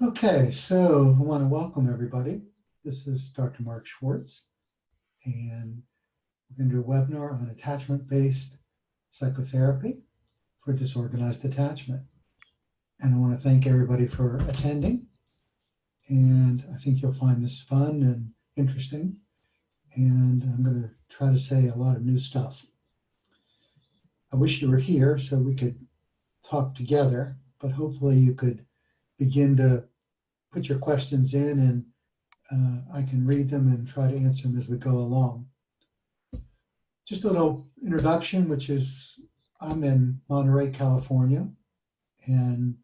Okay, so I want to welcome everybody. This is Dr. Mark Schwartz, and we're going to do a webinar on attachment-based psychotherapy for disorganized attachment. And I want to thank everybody for attending, and I think you'll find this fun and interesting, and I'm going to try to say a lot of new stuff. I wish you were here so we could talk together, but hopefully you could begin to put your questions in and I can read them and try to answer them as we go along. Just a little introduction, which is I'm in Monterey, California, and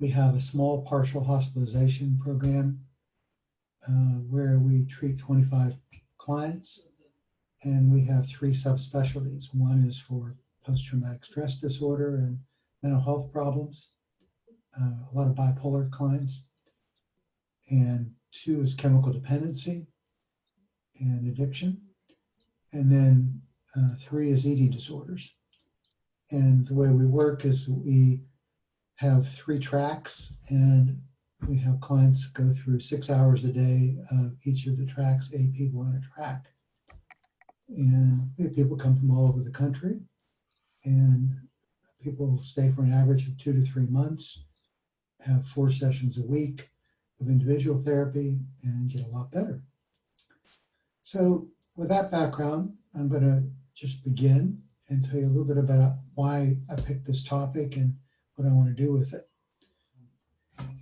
we have a small partial hospitalization program where we treat 25 clients, and we have 3 subspecialties. One is for post-traumatic stress disorder and mental health problems, a lot of bipolar clients, and 2 is chemical dependency and addiction, and then 3 is eating disorders. And the way we work is we have 3 tracks, and we have clients go through 6 hours a day of each of the tracks, 8 people on a track. And we have people come from all over the country, and people stay for an average of 2 to 3 months, have 4 sessions a week of individual therapy, and get a lot better. So with that background, I'm going to just begin and tell you a little bit about why I picked this topic and what I want to do with it.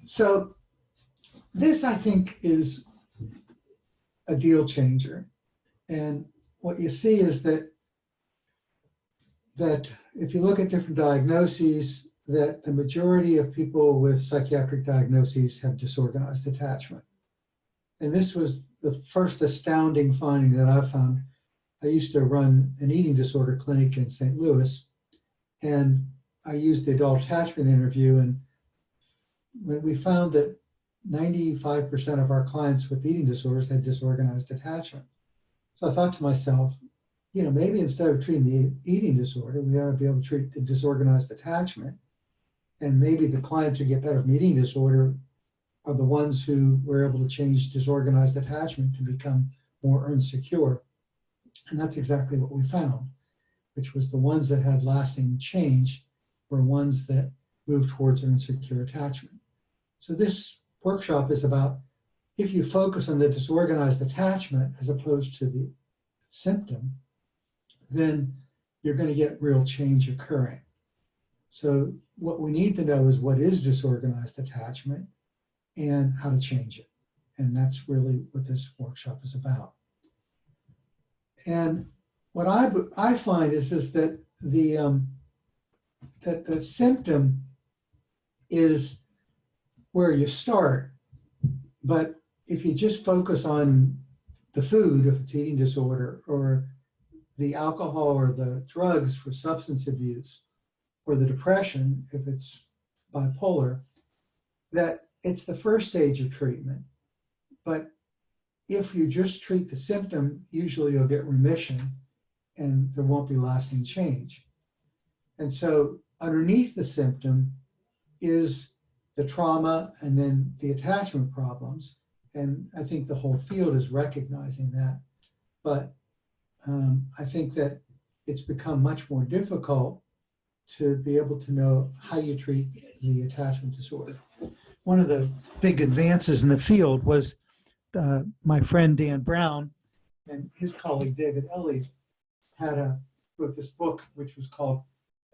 So this, I think, is a deal changer. And what you see is that if you look at different diagnoses, that the majority of people with psychiatric diagnoses have disorganized attachment. And this was the first astounding finding that I found. I used to run an eating disorder clinic in St. Louis, and I used the adult attachment interview, and when we found that 95% of our clients with eating disorders had disorganized attachment. So I thought to myself, maybe instead of treating the eating disorder, we ought to be able to treat the disorganized attachment. And maybe the clients who get better from eating disorder are the ones who were able to change disorganized attachment to become more insecure. And that's exactly what we found, which was the ones that had lasting change were ones that moved towards an insecure attachment. So this workshop is about, if you focus on the disorganized attachment as opposed to the symptom, then you're going to get real change occurring. So what we need to know is what is disorganized attachment and how to change it. And that's really what this workshop is about. And what I find is that the symptom is where you start. But if you just focus on the food, if it's eating disorder, or the alcohol or the drugs for substance abuse, or the depression, if it's bipolar, that it's the first stage of treatment. But if you just treat the symptom, usually you'll get remission and there won't be lasting change. And so underneath the symptom is the trauma and then the attachment problems. And I think the whole field is recognizing that. But I think that it's become much more difficult to be able to know how you treat the attachment disorder. One of the big advances in the field was my friend Dan Brown and his colleague David Ellie wrote this book, which was called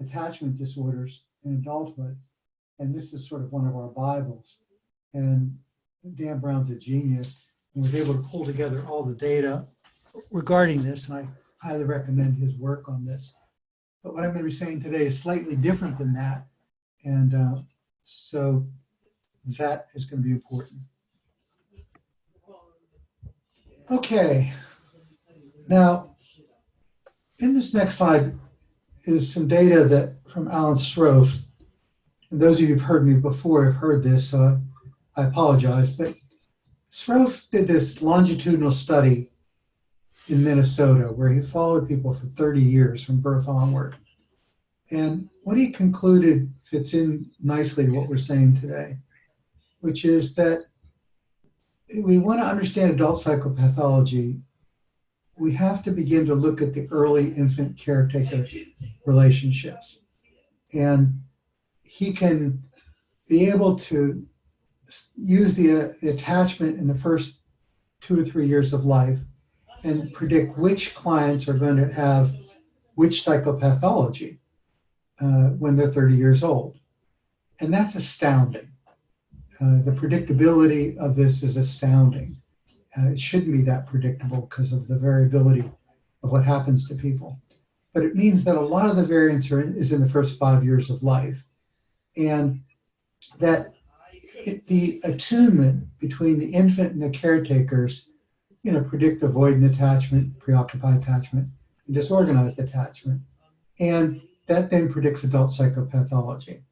Attachment Disorders in Adulthood. And this is sort of one of our Bibles. And Dan Brown's a genius and was able to pull together all the data regarding this, and I highly recommend his work on this. But what I'm going to be saying today is slightly different than that, and so that is going to be important. Okay, now in this next slide is some data that from Alan Strofe, and those of you who've heard me before have heard this, so I apologize, but Strofe did this longitudinal study in Minnesota where he followed people for 30 years from birth onward. And what he concluded fits in nicely to what we're saying today. which is that we want to understand adult psychopathology. We have to begin to look at the early infant caretaker relationships. And he can be able to use the attachment in the first 2 or 3 years of life and predict which clients are going to have which psychopathology when they're 30 years old. And that's astounding. The predictability of this is astounding. It shouldn't be that predictable because of the variability of what happens to people. But it means that a lot of the variance is in the first 5 years of life. And that the attunement between the infant and the caretakers, predict avoidant attachment, preoccupied attachment, and disorganized attachment. And that then predicts adult psychopathology.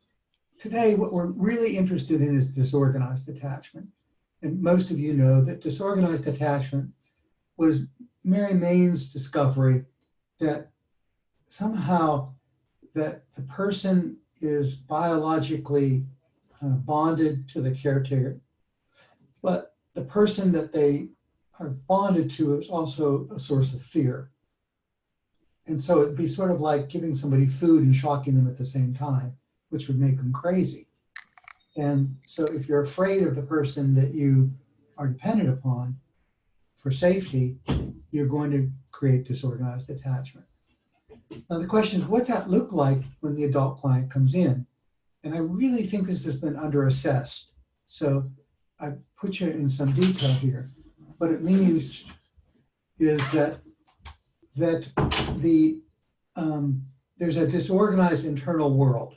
Today, what we're really interested in is disorganized attachment. And most of you know that disorganized attachment was Mary Main's discovery that somehow that the person is biologically bonded to the caretaker, but the person that they are bonded to is also a source of fear. And so it'd be sort of like giving somebody food and shocking them at the same time, which would make them crazy. And so if you're afraid of the person that you are dependent upon for safety, you're going to create disorganized attachment. Now the question is, what's that look like when the adult client comes in? And I really think this has been underassessed. So I put you in some detail here. What it means is that there's a disorganized internal world.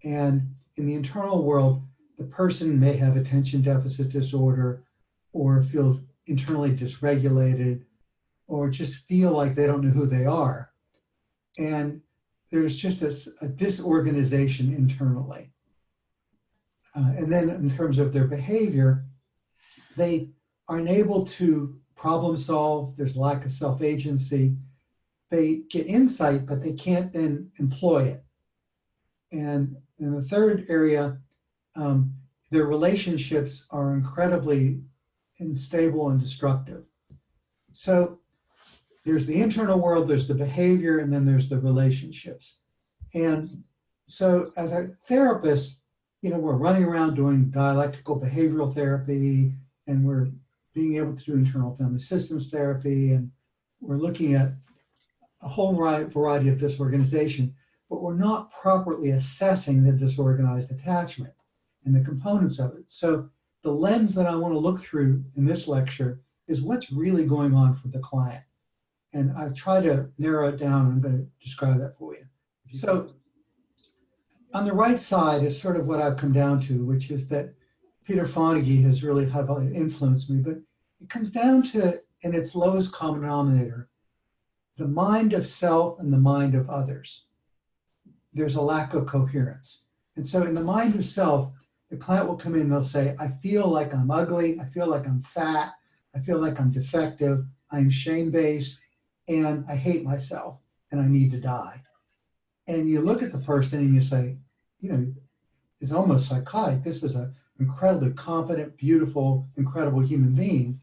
And in the internal world, the person may have attention deficit disorder or feel internally dysregulated or just feel like they don't know who they are. And there's just a disorganization internally. And then in terms of their behavior, they are unable to problem solve. There's lack of self-agency. They get insight, but they can't then employ it. And in the third area, their relationships are incredibly unstable and destructive. So there's the internal world, there's the behavior, and then there's the relationships. And so as a therapist, we're running around doing dialectical behavioral therapy, and we're being able to do internal family systems therapy, and we're looking at a whole variety of disorganization, but we're not properly assessing the disorganized attachment and the components of it. So the lens that I want to look through in this lecture is what's really going on for the client. And I've tried to narrow it down, and I'm going to describe that for you. So on the right side is sort of what I've come down to, which is that Peter Fonagy has really heavily influenced me, but it comes down to, in its lowest common denominator, the mind of self and the mind of others. There's a lack of coherence. And so in the mind of self, the client will come in, they'll say, I feel like I'm ugly, I feel like I'm fat, I feel like I'm defective, I'm shame-based, and I hate myself, and I need to die. And you look at the person and you say, it's almost psychotic. This is an incredibly competent, beautiful, incredible human being,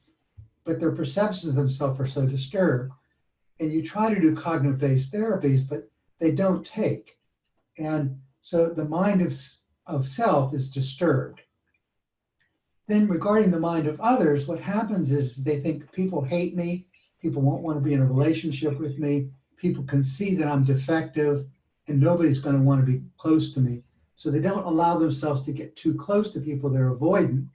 but their perceptions of themselves are so disturbed. And you try to do cognitive-based therapies, but they don't take. And so the mind of self is disturbed. Then regarding the mind of others, what happens is they think people hate me, people won't want to be in a relationship with me, people can see that I'm defective, and nobody's going to want to be close to me. So they don't allow themselves to get too close to people. They're avoidant,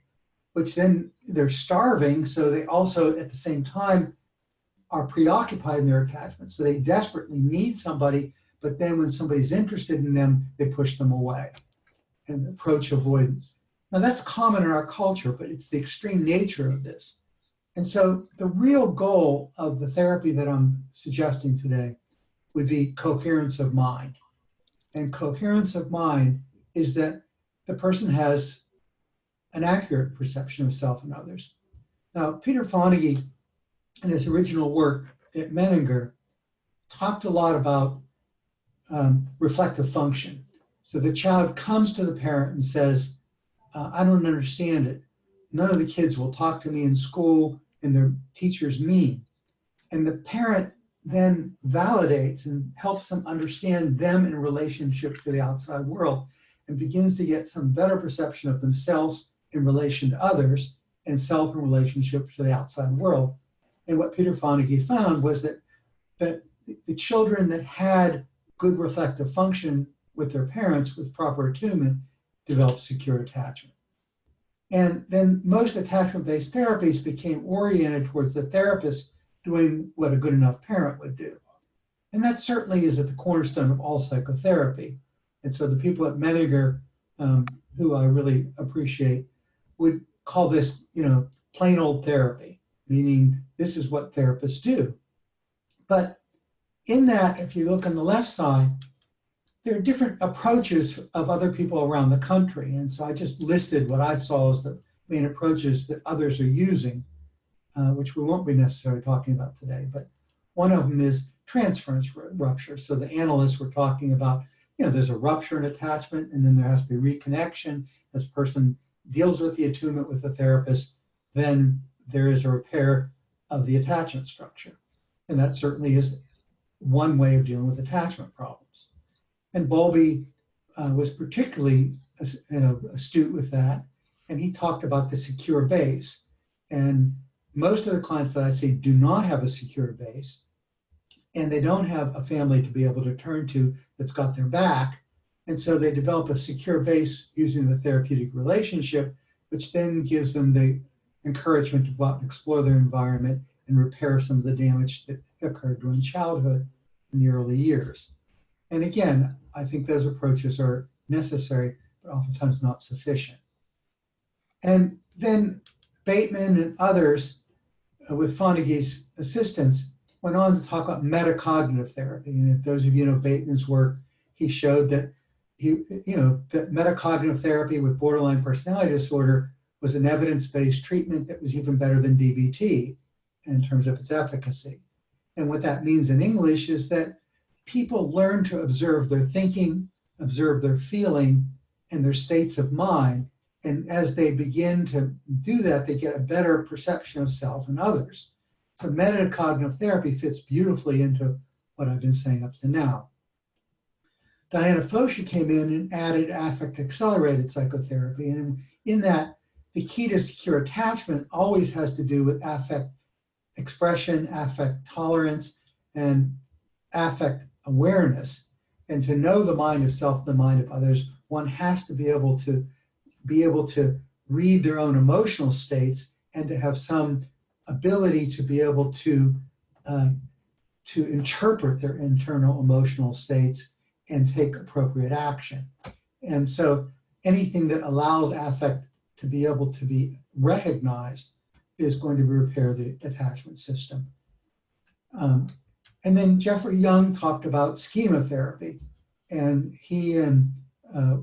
which then they're starving. So they also, at the same time, are preoccupied in their attachment. So they desperately need somebody, but then when somebody's interested in them, they push them away and approach avoidance. Now that's common in our culture, but it's the extreme nature of this. And so the real goal of the therapy that I'm suggesting today would be coherence of mind. And coherence of mind is that the person has an accurate perception of self and others. Now, Peter Fonagy, in his original work at Menninger, talked a lot about reflective function. So the child comes to the parent and says, I don't understand it. None of the kids will talk to me in school, and their teacher's mean. And the parent then validates and helps them understand them in relationship to the outside world, and begins to get some better perception of themselves in relation to others and self in relationship to the outside world. And what Peter Fonagy found was that the children that had good reflective function with their parents with proper attunement developed secure attachment. And then most attachment-based therapies became oriented towards the therapist doing what a good enough parent would do. And that certainly is at the cornerstone of all psychotherapy. And so the people at Menninger, who I really appreciate, would call this, plain old therapy, meaning this is what therapists do. But in that, if you look on the left side, there are different approaches of other people around the country. And so I just listed what I saw as the main approaches that others are using, which we won't be necessarily talking about today. But one of them is transference rupture. So the analysts were talking about, there's a rupture in attachment, and then there has to be reconnection. As a person deals with the attunement with the therapist, then there is a repair of the attachment structure. And that certainly is one way of dealing with attachment problems. And Bowlby was particularly astute with that, and he talked about the secure base. And most of the clients that I see do not have a secure base, and they don't have a family to be able to turn to that's got their back. And so they develop a secure base using the therapeutic relationship, which then gives them the encouragement to go out and explore their environment and repair some of the damage that occurred during childhood in the early years. And again, I think those approaches are necessary, but oftentimes not sufficient. And then Bateman and others, with Fonagy's assistance, went on to talk about metacognitive therapy. And if those of you know Bateman's work, he showed that that metacognitive therapy with borderline personality disorder was an evidence-based treatment that was even better than DBT in terms of its efficacy. And what that means in English is that people learn to observe their thinking, observe their feeling, and their states of mind. And as they begin to do that, they get a better perception of self and others. So metacognitive therapy fits beautifully into what I've been saying up to now. Diana Fosha came in and added affect-accelerated psychotherapy. And in that, the key to secure attachment always has to do with affect expression, affect tolerance, and affect awareness. And to know the mind of self, the mind of others, one has to be able to read their own emotional states and to have some ability to be able to interpret their internal emotional states and take appropriate action. And so anything that allows affect to be able to be recognized is going to repair the attachment system. And then Jeffrey Young talked about schema therapy, and he and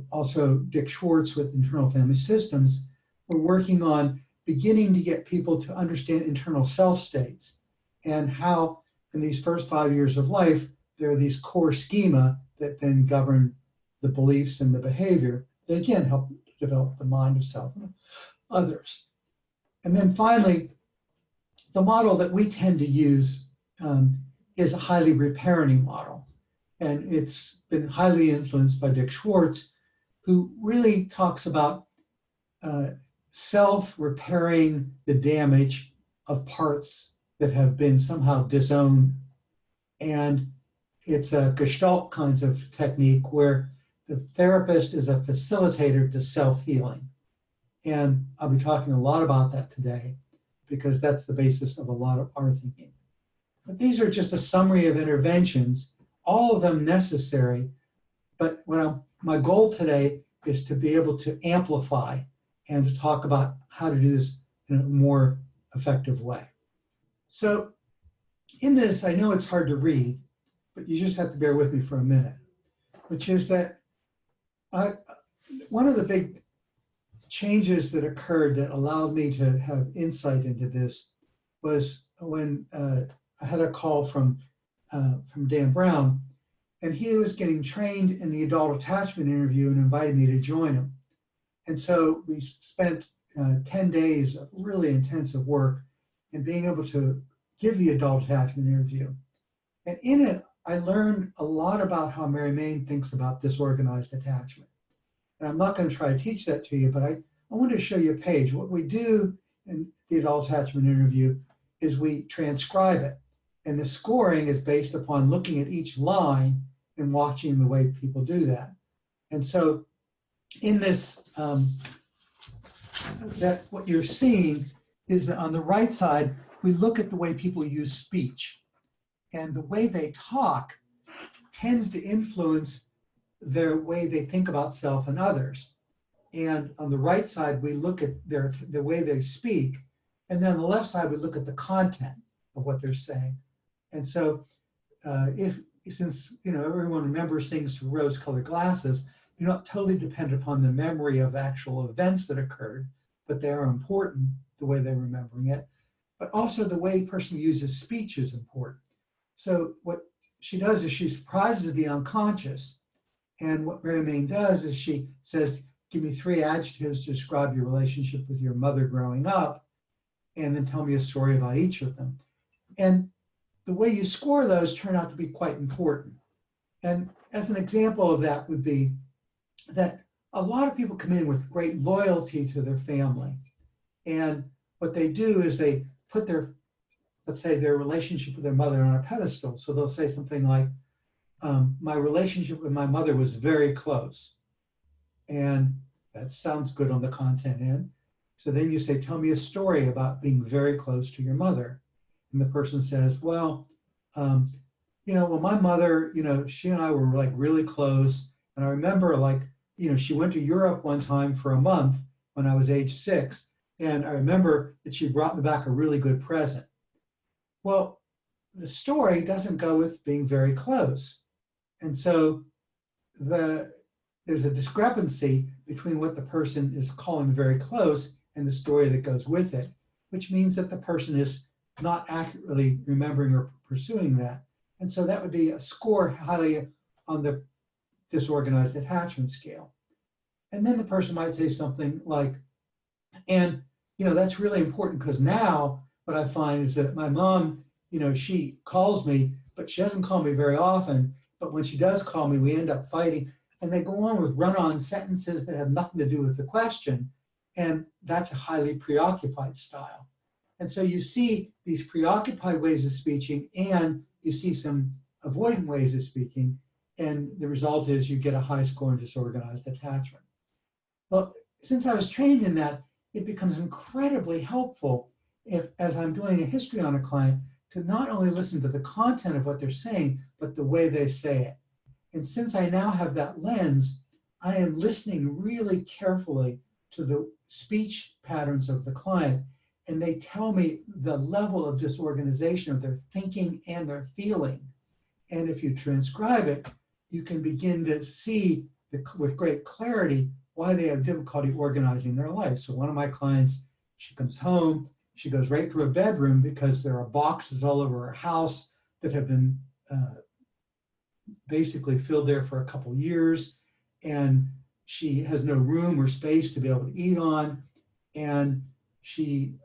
also Dick Schwartz with internal family systems were working on beginning to get people to understand internal self states and how in these first 5 years of life, there are these core schema that then govern the beliefs and the behavior that again help develop the mind of self and others. And then finally, the model that we tend to use is a highly reparenting model. And it's been highly influenced by Dick Schwartz, who really talks about self-repairing the damage of parts that have been somehow disowned. And it's a Gestalt kinds of technique where the therapist is a facilitator to self-healing. And I'll be talking a lot about that today because that's the basis of a lot of our thinking. But these are just a summary of interventions, all of them necessary. But my goal today is to be able to amplify and to talk about how to do this in a more effective way. So in this, I know it's hard to read, but you just have to bear with me for a minute, which is that one of the big changes that occurred that allowed me to have insight into this was when I had a call from Dan Brown, and he was getting trained in the adult attachment interview and invited me to join him. And so we spent 10 days of really intensive work in being able to give the adult attachment interview. And in it, I learned a lot about how Mary Main thinks about disorganized attachment. And I'm not going to try to teach that to you, but I wanted to show you a page. What we do in the adult attachment interview is we transcribe it. And the scoring is based upon looking at each line and watching the way people do that. And so in this, that what you're seeing is that on the right side, we look at the way people use speech. And the way they talk tends to influence their way they think about self and others. And on the right side, we look at the way they speak. And then on the left side, we look at the content of what they're saying. And so since everyone remembers things through rose-colored glasses, you're not totally dependent upon the memory of actual events that occurred, but they are important, the way they're remembering it. But also the way a person uses speech is important. So what she does is she surprises the unconscious. And what Mary Main does is she says, give me 3 adjectives to describe your relationship with your mother growing up, and then tell me a story about each of them. And the way you score those turn out to be quite important. And as an example of that would be that a lot of people come in with great loyalty to their family. And what they do is they put their, let's say, their relationship with their mother on a pedestal. So they'll say something like, my relationship with my mother was very close. And that sounds good on the content end. So then you say, tell me a story about being very close to your mother. And the person says, well, my mother, she and I were like really close. And I remember she went to Europe one time for a month when I was age 6. And I remember that she brought me back a really good present. Well, the story doesn't go with being very close. And so there's a discrepancy between what the person is calling very close and the story that goes with it, which means that the person is not accurately remembering or pursuing that. And so that would be a score highly on the disorganized attachment scale. And then the person might say something like, and that's really important because now what I find is that my mom, she calls me, but she doesn't call me very often. But when she does call me, we end up fighting. And they go on with run-on sentences that have nothing to do with the question. And that's a highly preoccupied style. And so you see these preoccupied ways of speaking, and you see some avoidant ways of speaking. And the result is you get a high score in disorganized attachment. Well, since I was trained in that, it becomes incredibly helpful as I'm doing a history on a client, to not only listen to the content of what they're saying, but the way they say it. And since I now have that lens, I am listening really carefully to the speech patterns of the client, and they tell me the level of disorganization of their thinking and their feeling. And if you transcribe it, you can begin to see with great clarity why they have difficulty organizing their life. So one of my clients, she comes home, she goes right to her bedroom because there are boxes all over her house that have been basically filled there for a couple years, and she has no room or space to be able to eat on, and she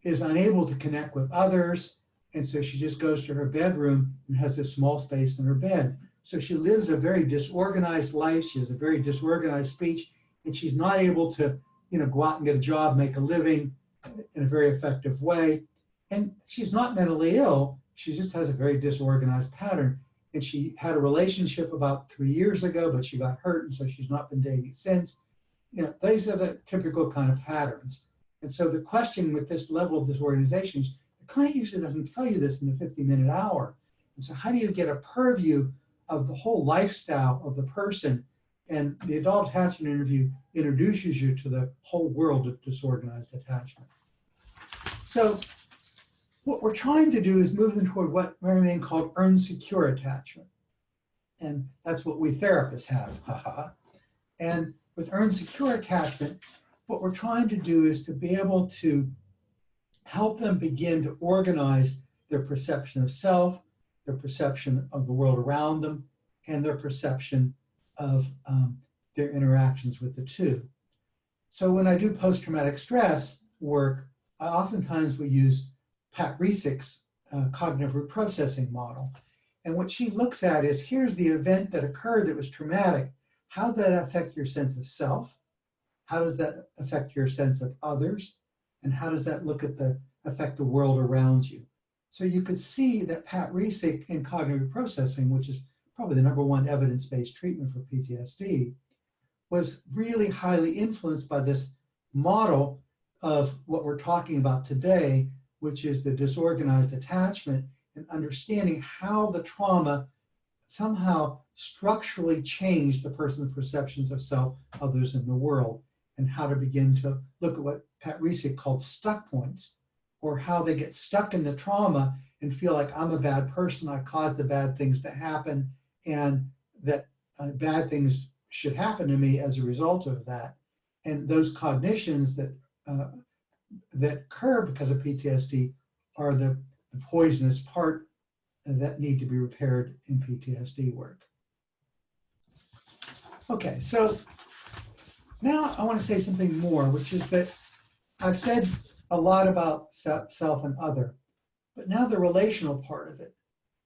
is unable to connect with others, and so she just goes to her bedroom and has this small space in her bed. So she lives a very disorganized life, she has a very disorganized speech, and she's not able to go out and get a job, make a living in a very effective way. And she's not mentally ill, she just has a very disorganized pattern. And she had a relationship about 3 years ago, but she got hurt, and so she's not been dating since. These are the typical kind of patterns. And so the question with this level of disorganization is, the client usually doesn't tell you this in the 50-minute hour. And so how do you get a purview of the whole lifestyle of the person? And the adult attachment interview introduces you to the whole world of disorganized attachment. So what we're trying to do is move them toward what Mary Main called earned secure attachment. And that's what we therapists have, And with earned secure attachment, what we're trying to do is to be able to help them begin to organize their perception of self, their perception of the world around them, and their perception of their interactions with the two. So when I do post-traumatic stress work, I oftentimes will use Pat Resick's cognitive reprocessing model. And what she looks at is, here's the event that occurred that was traumatic. How did that affect your sense of self? How does that affect your sense of others? And how does that affect the world around you? So you could see that Pat Resick in cognitive processing, which is probably the #1 evidence-based treatment for PTSD, was really highly influenced by this model of what we're talking about today, which is the disorganized attachment, and understanding how the trauma somehow structurally changed the person's perceptions of self, others, and the world, and how to begin to look at what Pat Resick called stuck points, or how they get stuck in the trauma and feel like, I'm a bad person, I caused the bad things to happen, and that bad things should happen to me as a result of that. And those cognitions that occur because of PTSD are the poisonous part that need to be repaired in PTSD work. Okay, so now I want to say something more, which is that I've said a lot about self and other, but now the relational part of it,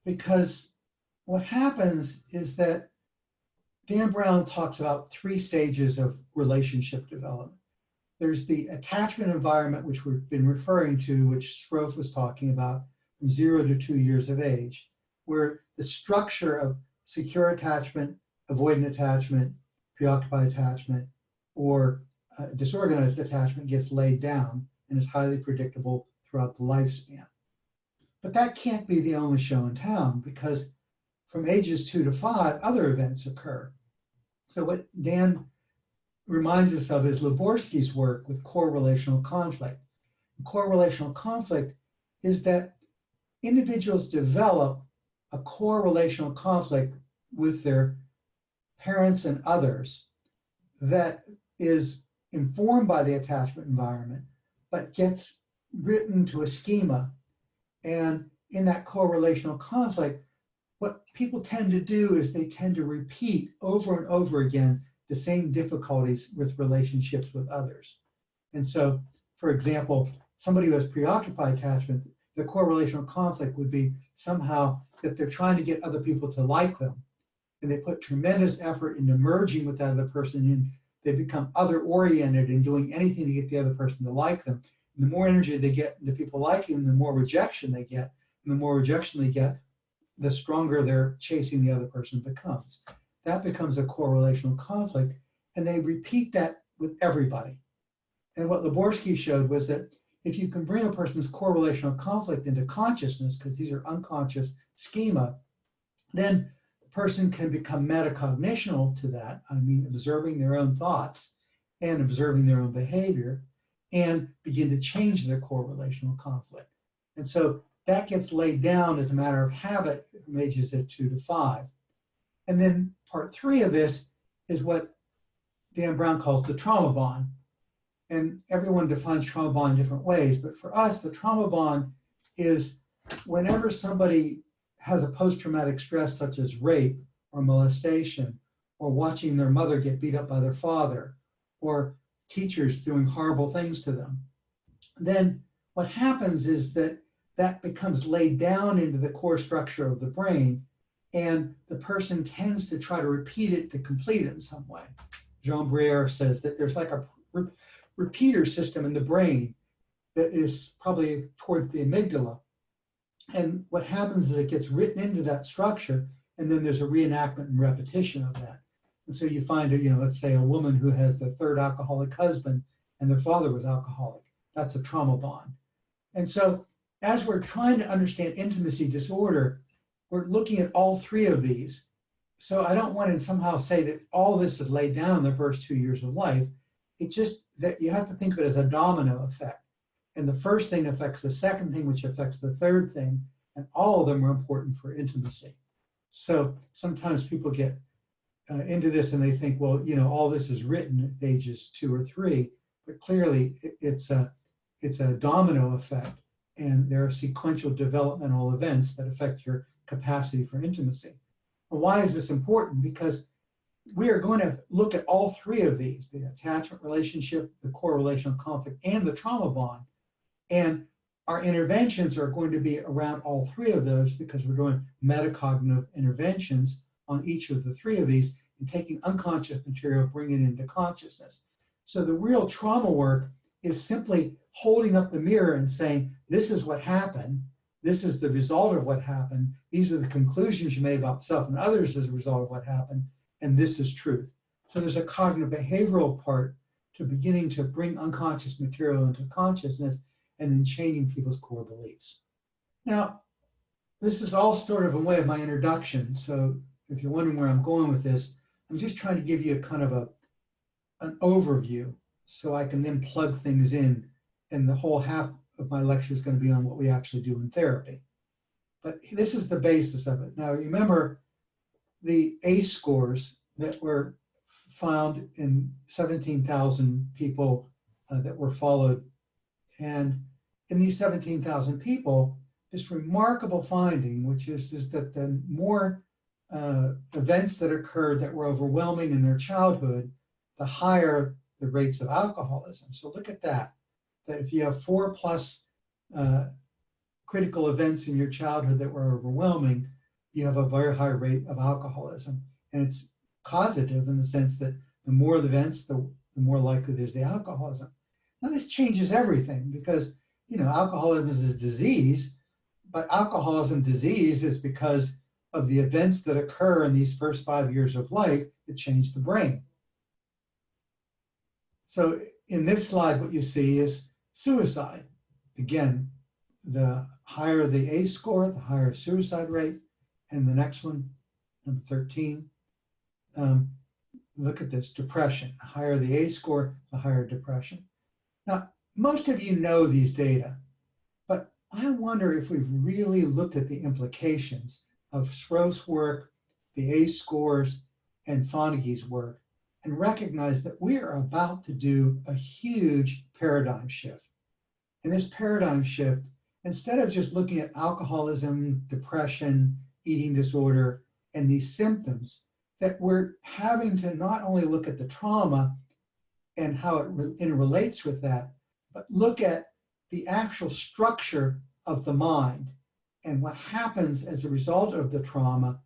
because what happens is that Dan Brown talks about 3 stages of relationship development. There's the attachment environment, which we've been referring to, which Schwartz was talking about, from 0 to 2 years of age, where the structure of secure attachment, avoidant attachment, preoccupied attachment, or disorganized attachment gets laid down and is highly predictable throughout the lifespan. But that can't be the only show in town, because from ages 2 to 5, other events occur. So what Dan reminds us of is Liborski's work with core relational conflict. Core relational conflict is that individuals develop a core relational conflict with their parents and others that is informed by the attachment environment, but gets written to a schema. And in that core relational conflict, what people tend to do is they tend to repeat over and over again the same difficulties with relationships with others. And so, for example, somebody who has preoccupied attachment, the core relational conflict would be somehow that they're trying to get other people to like them. And they put tremendous effort into merging with that other person, and they become other-oriented and doing anything to get the other person to like them. And the more energy they get, the people liking them, the more rejection they get. And the more rejection they get, the stronger their chasing the other person becomes. That becomes a core relational conflict, and they repeat that with everybody. And what Liborski showed was that if you can bring a person's core relational conflict into consciousness, because these are unconscious schema, then the person can become metacognitional to that, I mean observing their own thoughts and observing their own behavior, and begin to change their core relational conflict. And so that gets laid down as a matter of habit from ages of 2 to 5. And then part 3 of this is what Dan Brown calls the trauma bond. And everyone defines trauma bond in different ways, but for us, the trauma bond is whenever somebody has a post-traumatic stress such as rape or molestation, or watching their mother get beat up by their father, or teachers doing horrible things to them, then what happens is that that becomes laid down into the core structure of the brain, and the person tends to try to repeat it to complete it in some way. Jean Briere says that there's like a repeater system in the brain that is probably towards the amygdala. And what happens is it gets written into that structure, and then there's a reenactment and repetition of that. And so you find, let's say a woman who has the 3rd alcoholic husband and their father was alcoholic. That's a trauma bond. And so as we're trying to understand intimacy disorder, we're looking at all 3 of these. So I don't want to somehow say that all this is laid down in the first 2 years of life. It's just that you have to think of it as a domino effect. And the first thing affects the second thing, which affects the third thing, and all of them are important for intimacy. So sometimes people get into this and they think, well, all this is written at ages 2 or 3, but clearly it's a domino effect, and there are sequential developmental events that affect your capacity for intimacy. And why is this important? Because we are going to look at all three of these, the attachment relationship, the core relational conflict, and the trauma bond. And our interventions are going to be around all three of those because we're doing metacognitive interventions on each of the three of these and taking unconscious material, bringing it into consciousness. So the real trauma work is simply holding up the mirror and saying, this is what happened. This is the result of what happened. These are the conclusions you made about self and others as a result of what happened. And this is truth. So there's a cognitive behavioral part to beginning to bring unconscious material into consciousness and then changing people's core beliefs. Now, this is all sort of a way of my introduction. So if you're wondering where I'm going with this, I'm just trying to give you a kind of an overview so I can then plug things in. And the whole half of my lecture is going to be on what we actually do in therapy. But this is the basis of it. Now, remember the ACE scores that were found in 17,000 people that were followed. And in these 17,000 people, this remarkable finding, which is that the more events that occurred that were overwhelming in their childhood, the higher the rates of alcoholism. So look at that if you have 4+ critical events in your childhood that were overwhelming, you have a very high rate of alcoholism. And it's causative in the sense that the more the events, the more likely there's the alcoholism. Now this changes everything because, alcoholism is a disease, but alcoholism disease is because of the events that occur in these first 5 years of life that change the brain. So in this slide, what you see is suicide. Again, the higher the ACE score, the higher suicide rate. And the next one, number 13, look at this, depression. The higher the ACE score, the higher depression. Now, most of you know these data, but I wonder if we've really looked at the implications of Schwartz's work, the ACE scores, and Fonagy's work, and recognize that we are about to do a huge paradigm shift. And this paradigm shift, instead of just looking at alcoholism, depression, eating disorder, and these symptoms, that we're having to not only look at the trauma and how it interrelates with that, but look at the actual structure of the mind and what happens as a result of the trauma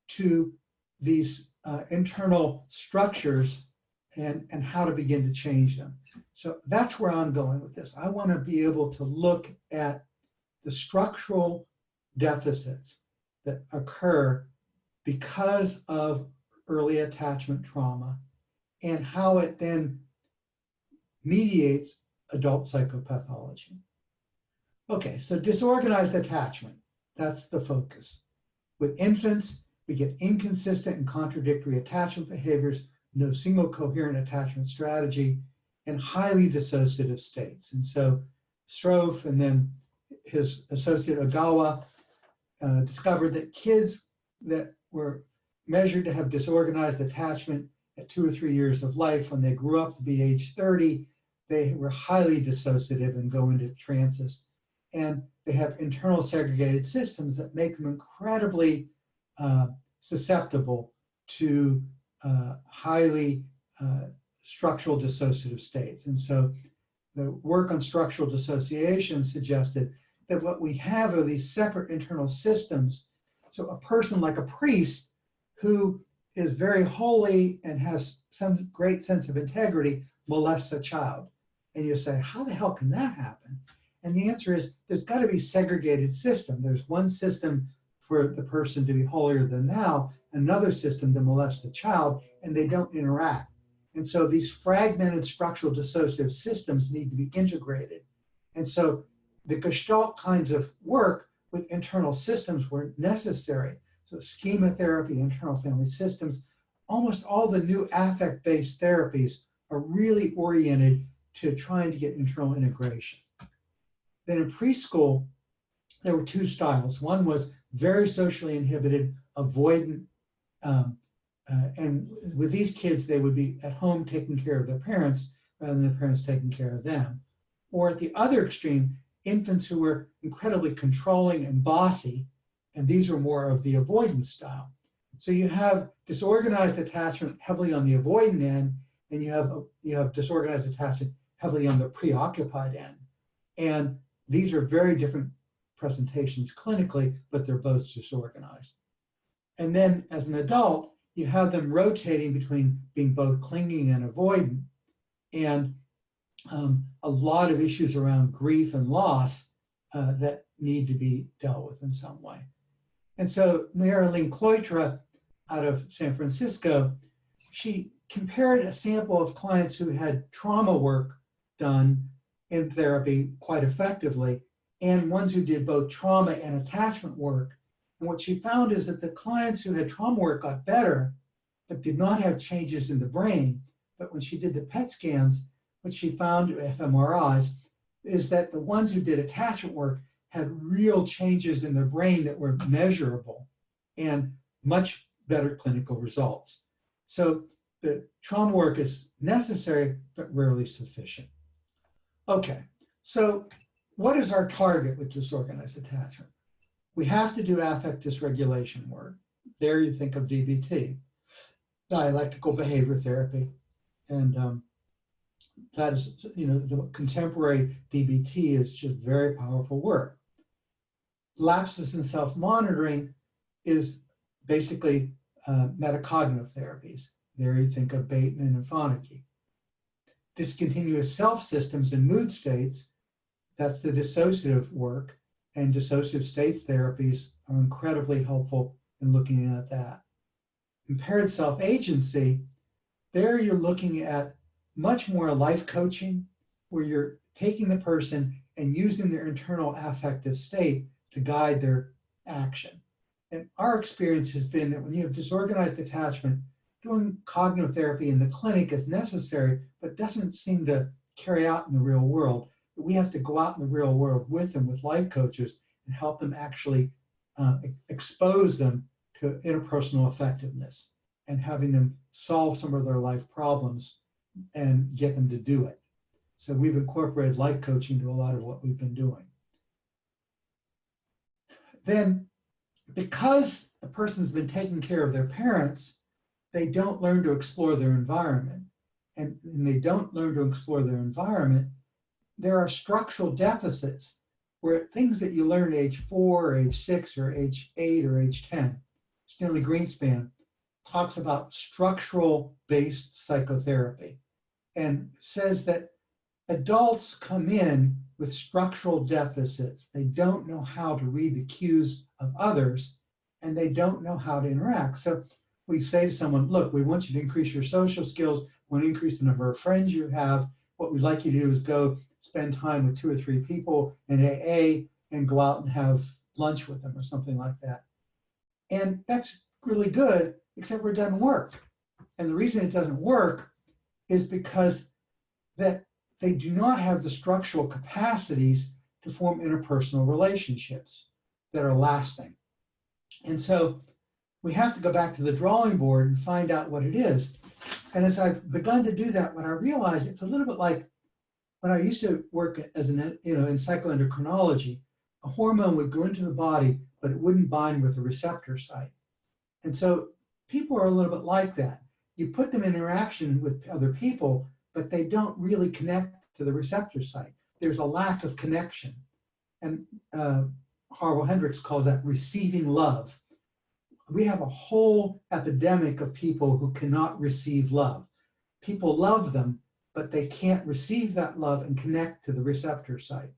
to these internal structures and how to begin to change them. So that's where I'm going with this. I want to be able to look at the structural deficits that occur because of early attachment trauma and how it then mediates adult psychopathology. Okay, so disorganized attachment, that's the focus. With infants, we get inconsistent and contradictory attachment behaviors, no single coherent attachment strategy, and highly dissociative states. And so Schwartz and then his associate Ogawa discovered that kids that were measured to have disorganized attachment at 2 or 3 years of life, when they grew up to be age 30, they were highly dissociative and go into trances. And they have internal segregated systems that make them incredibly susceptible to highly structural dissociative states. And so the work on structural dissociation suggested that what we have are these separate internal systems. So a person like a priest who is very holy and has some great sense of integrity molests a child. And you say, how the hell can that happen? And the answer is, there's got to be segregated system. There's one system for the person to be holier than thou, another system to molest a child, and they don't interact. And so these fragmented structural dissociative systems need to be integrated. And so the Gestalt kinds of work with internal systems were necessary. So schema therapy, internal family systems, almost all the new affect-based therapies are really oriented to trying to get internal integration. Then in preschool, there were two styles. One was very socially inhibited, avoidant, and with these kids, they would be at home taking care of their parents rather than the parents taking care of them. Or at the other extreme, infants who were incredibly controlling and bossy, and these were more of the avoidance style. So you have disorganized attachment heavily on the avoidant end, and you have disorganized attachment heavily on the preoccupied end. And these are very different presentations clinically, but they're both disorganized. And then as an adult, you have them rotating between being both clinging and avoidant, and a lot of issues around grief and loss that need to be dealt with in some way. And so Marilyn Cloytra out of San Francisco, she compared a sample of clients who had trauma work done in therapy quite effectively and ones who did both trauma and attachment work. And what she found is that the clients who had trauma work got better, but did not have changes in the brain. But when she did the PET scans, what she found, fMRIs, is that the ones who did attachment work had real changes in their brain that were measurable and much better clinical results. So the trauma work is necessary, but rarely sufficient. Okay, so what is our target with disorganized attachment? We have to do affect dysregulation work. There you think of DBT, dialectical behavior therapy, and that is, the contemporary DBT is just very powerful work. Lapses in self-monitoring is basically metacognitive therapies. There you think of Bateman and Fonagy. Discontinuous self-systems and mood states, that's the dissociative work, and dissociative states therapies are incredibly helpful in looking at that. Impaired self-agency, there you're looking at much more life coaching, where you're taking the person and using their internal affective state to guide their action. And our experience has been that when you have disorganized attachment, doing cognitive therapy in the clinic is necessary, but doesn't seem to carry out in the real world. We have to go out in the real world with them, with life coaches, and help them actually expose them to interpersonal effectiveness and having them solve some of their life problems and get them to do it. So we've incorporated life coaching to a lot of what we've been doing. Then, because the person's been taking care of their parents, they don't learn to explore their environment. And they don't learn to explore their environment, there are structural deficits where things that you learn at age 4, or age 6, or age 8, or age 10. Stanley Greenspan talks about structural-based psychotherapy and says that adults come in with structural deficits. They don't know how to read the cues of others, and they don't know how to interact. So we say to someone, look, we want you to increase your social skills, we want to increase the number of friends you have. What we'd like you to do is go spend time with 2 or 3 people in AA and go out and have lunch with them or something like that. And that's really good, except for it doesn't work. And the reason it doesn't work is because that they do not have the structural capacities to form interpersonal relationships that are lasting. And so we have to go back to the drawing board and find out what it is. And as I've begun to do that, when I realized it's a little bit like when I used to work as in psychoendocrinology, a hormone would go into the body, but it wouldn't bind with the receptor site. And so people are a little bit like that. You put them in interaction with other people, but they don't really connect to the receptor site. There's a lack of connection. And Harville Hendricks calls that receiving love. We have a whole epidemic of people who cannot receive love. People love them, but they can't receive that love and connect to the receptor site.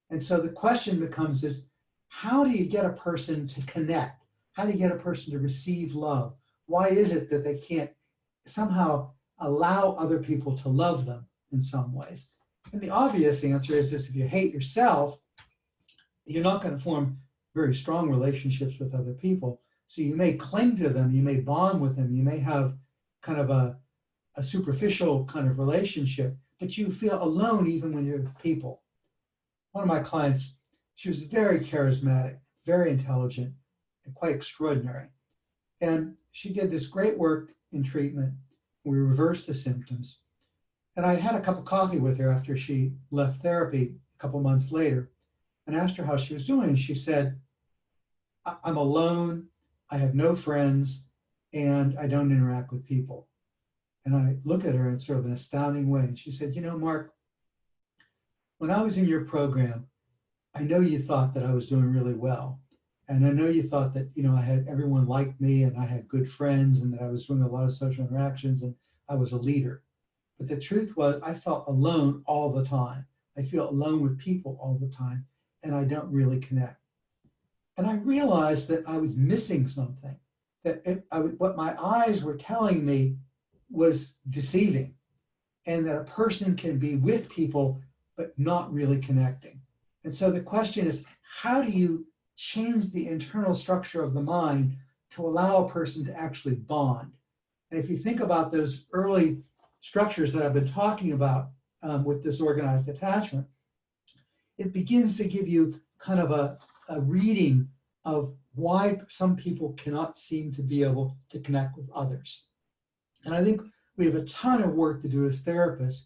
And so the question becomes is, how do you get a person to connect? How do you get a person to receive love? Why is it that they can't somehow allow other people to love them in some ways? And the obvious answer is this: if you hate yourself, you're not going to form very strong relationships with other people. So you may cling to them, you may bond with them, you may have kind of a superficial kind of relationship, but you feel alone even when you're with people. One of my clients, she was very charismatic, very intelligent, and quite extraordinary. And she did this great work in treatment. We reversed the symptoms. And I had a cup of coffee with her after she left therapy a couple months later and asked her how she was doing. And she said, I'm alone, I have no friends, and I don't interact with people. And I look at her in sort of an astounding way. And she said, Mark, when I was in your program, I know you thought that I was doing really well. And I know you thought that, I had everyone liked me and I had good friends and that I was doing a lot of social interactions and I was a leader. But the truth was I felt alone all the time. I feel alone with people all the time and I don't really connect. And I realized that I was missing something, that what my eyes were telling me was deceiving, and that a person can be with people but not really connecting. And so the question is, how do you change the internal structure of the mind to allow a person to actually bond? And if you think about those early structures that I've been talking about with disorganized attachment, it begins to give you kind of a reading of why some people cannot seem to be able to connect with others. And I think we have a ton of work to do as therapists,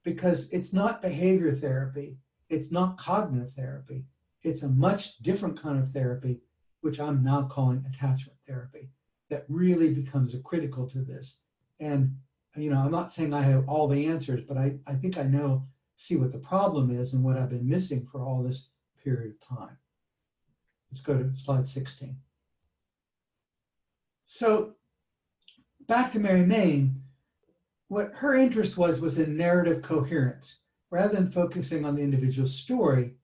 because it's not behavior therapy, it's not cognitive therapy, it's a much different kind of therapy, which I'm now calling attachment therapy, that really becomes critical to this. And I'm not saying I have all the answers, but I think I see what the problem is and what I've been missing for all this period of time. Let's go to slide 16. So back to Mary Main, what her interest was in narrative coherence. Rather than focusing on the individual story,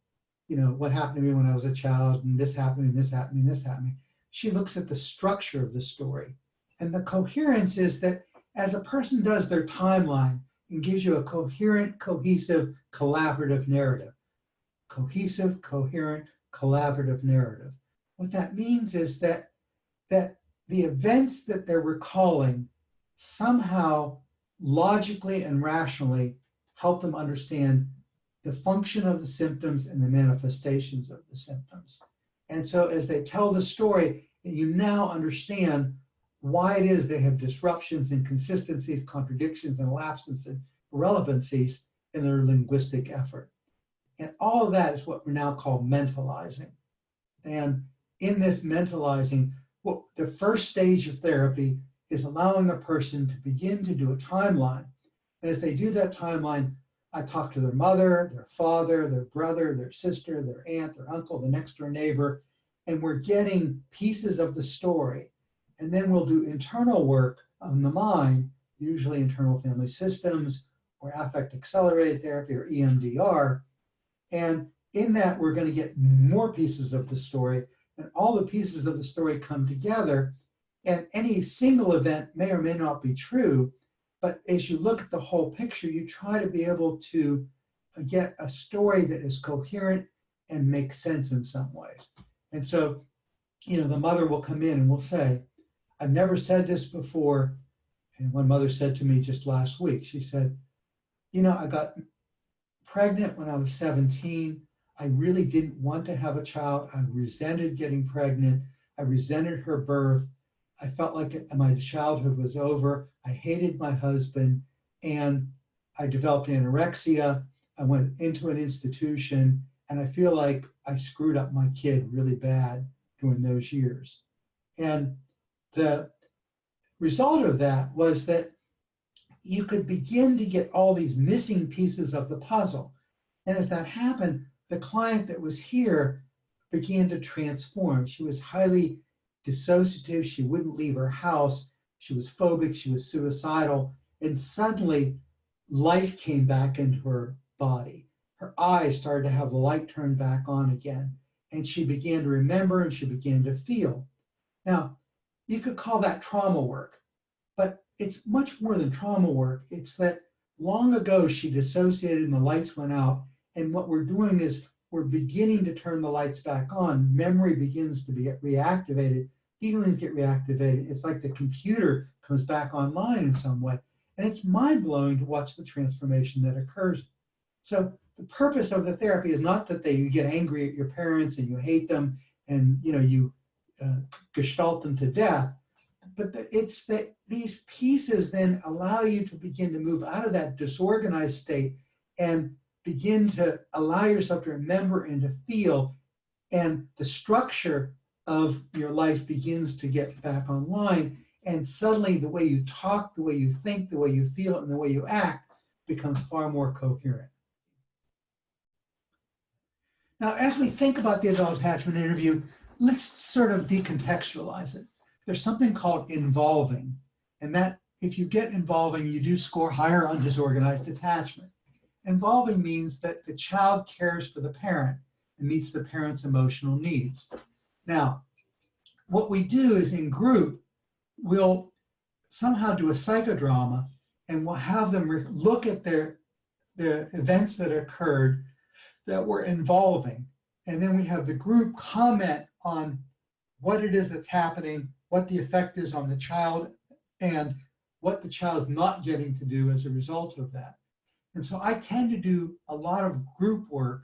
what happened to me when I was a child, and this happened, and this happened, and this happened, she looks at the structure of the story. And the coherence is that as a person does their timeline, it gives you a coherent, cohesive, collaborative narrative. Cohesive, coherent, collaborative narrative. What that means is that the events that they're recalling somehow logically and rationally help them understand the function of the symptoms and the manifestations of the symptoms. And so as they tell the story, you now understand why it is they have disruptions, inconsistencies, contradictions, and lapses and irrelevancies in their linguistic effort. And all of that is what we now call mentalizing. And in this mentalizing, the first stage of therapy is allowing a person to begin to do a timeline. And as they do that timeline, I talk to their mother, their father, their brother, their sister, their aunt, their uncle, the next door neighbor, and we're getting pieces of the story. And then we'll do internal work on the mind, usually internal family systems or affect accelerated therapy or EMDR. And in that, we're going to get more pieces of the story, and all the pieces of the story come together. And any single event may or may not be true, but as you look at the whole picture, you try to be able to get a story that is coherent and makes sense in some ways. And so, the mother will come in and will say, I've never said this before. And one mother said to me just last week, she said, I got pregnant when I was 17. I really didn't want to have a child. I resented getting pregnant. I resented her birth. I felt like my childhood was over. I hated my husband, and I developed anorexia. I went into an institution, and I feel like I screwed up my kid really bad during those years. And the result of that was that you could begin to get all these missing pieces of the puzzle. And as that happened, the client that was here began to transform. She was highly dissociative. She wouldn't leave her house. She was phobic. She was suicidal. And suddenly, life came back into her body. Her eyes started to have the light turned back on again. And she began to remember, and she began to feel. Now, you could call that trauma work, but it's much more than trauma work. It's that long ago she dissociated and the lights went out. And what we're doing is we're beginning to turn the lights back on. Memory begins to be reactivated. Feelings get reactivated. It's like the computer comes back online in some way. And it's mind-blowing to watch the transformation that occurs. So the purpose of the therapy is not that you get angry at your parents and you hate them and you Gestalt them to death, but it's that these pieces then allow you to begin to move out of that disorganized state and begin to allow yourself to remember and to feel, and the structure of your life begins to get back online, And suddenly the way you talk, the way you think, the way you feel, and the way you act becomes far more coherent. Now, as we think about the adult attachment interview, let's sort of decontextualize it. There's something called involving, and that if you get involving, you do score higher on disorganized attachment. Involving means that the child cares for the parent and meets the parent's emotional needs. Now, what we do is in group, we'll somehow do a psychodrama, and we'll have them look at the events that occurred that were involving. And then we have the group comment on what it is that's happening, what the effect is on the child, and what the child is not getting to do as a result of that. And so I tend to do a lot of group work.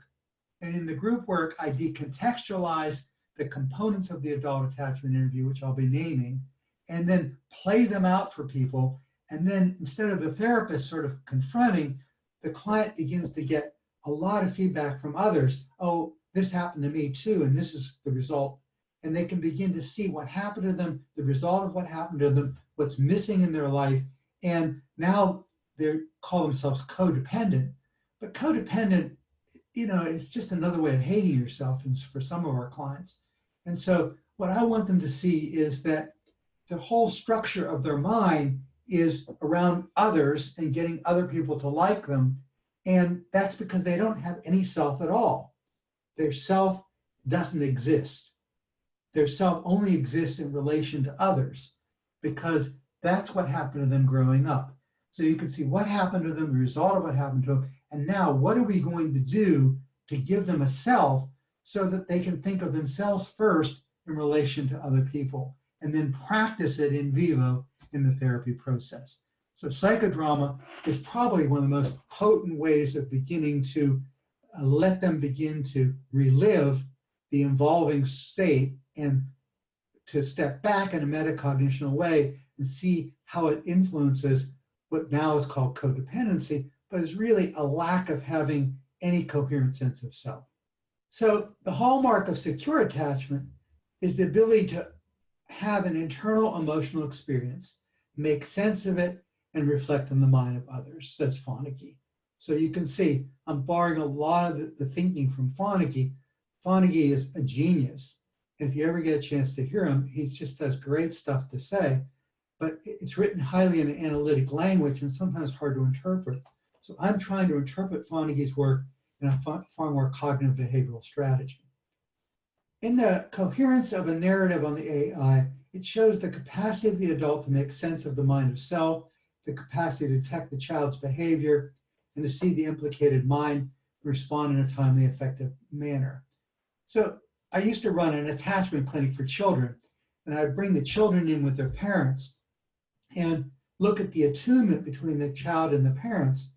And in the group work, I decontextualize the components of the adult attachment interview, which I'll be naming, and then play them out for people. And then instead of the therapist sort of confronting, the client begins to get a lot of feedback from others. Oh, this happened to me too, and this is the result. And they can begin to see what happened to them, the result of what happened to them, what's missing in their life. And now they call themselves codependent. But codependent, is just another way of hating yourself for some of our clients. And so what I want them to see is that the whole structure of their mind is around others and getting other people to like them. And that's because they don't have any self at all. Their self doesn't exist. Their self only exists in relation to others because that's what happened to them growing up. So you can see what happened to them, the result of what happened to them, and now what are we going to do to give them a self so that they can think of themselves first in relation to other people, and then practice it in vivo in the therapy process. So psychodrama is probably one of the most potent ways of beginning to let them begin to relive the involving state and to step back in a metacognitional way and see how it influences what now is called codependency, but is really a lack of having any coherent sense of self. So the hallmark of secure attachment is the ability to have an internal emotional experience, make sense of it, and reflect on the mind of others. That's Fonagy. So you can see I'm borrowing a lot of the thinking from Fonagy. Fonagy is a genius. And if you ever get a chance to hear him, he just has great stuff to say, but it's written highly in an analytic language and sometimes hard to interpret. So I'm trying to interpret Fonagy's work in a far more cognitive behavioral strategy. In the coherence of a narrative on the AI, it shows the capacity of the adult to make sense of the mind of self, the capacity to detect the child's behavior, and to see the implicated mind respond in a timely, effective manner. So I used to run an attachment clinic for children, and I'd bring the children in with their parents and look at the attunement between the child and the parents.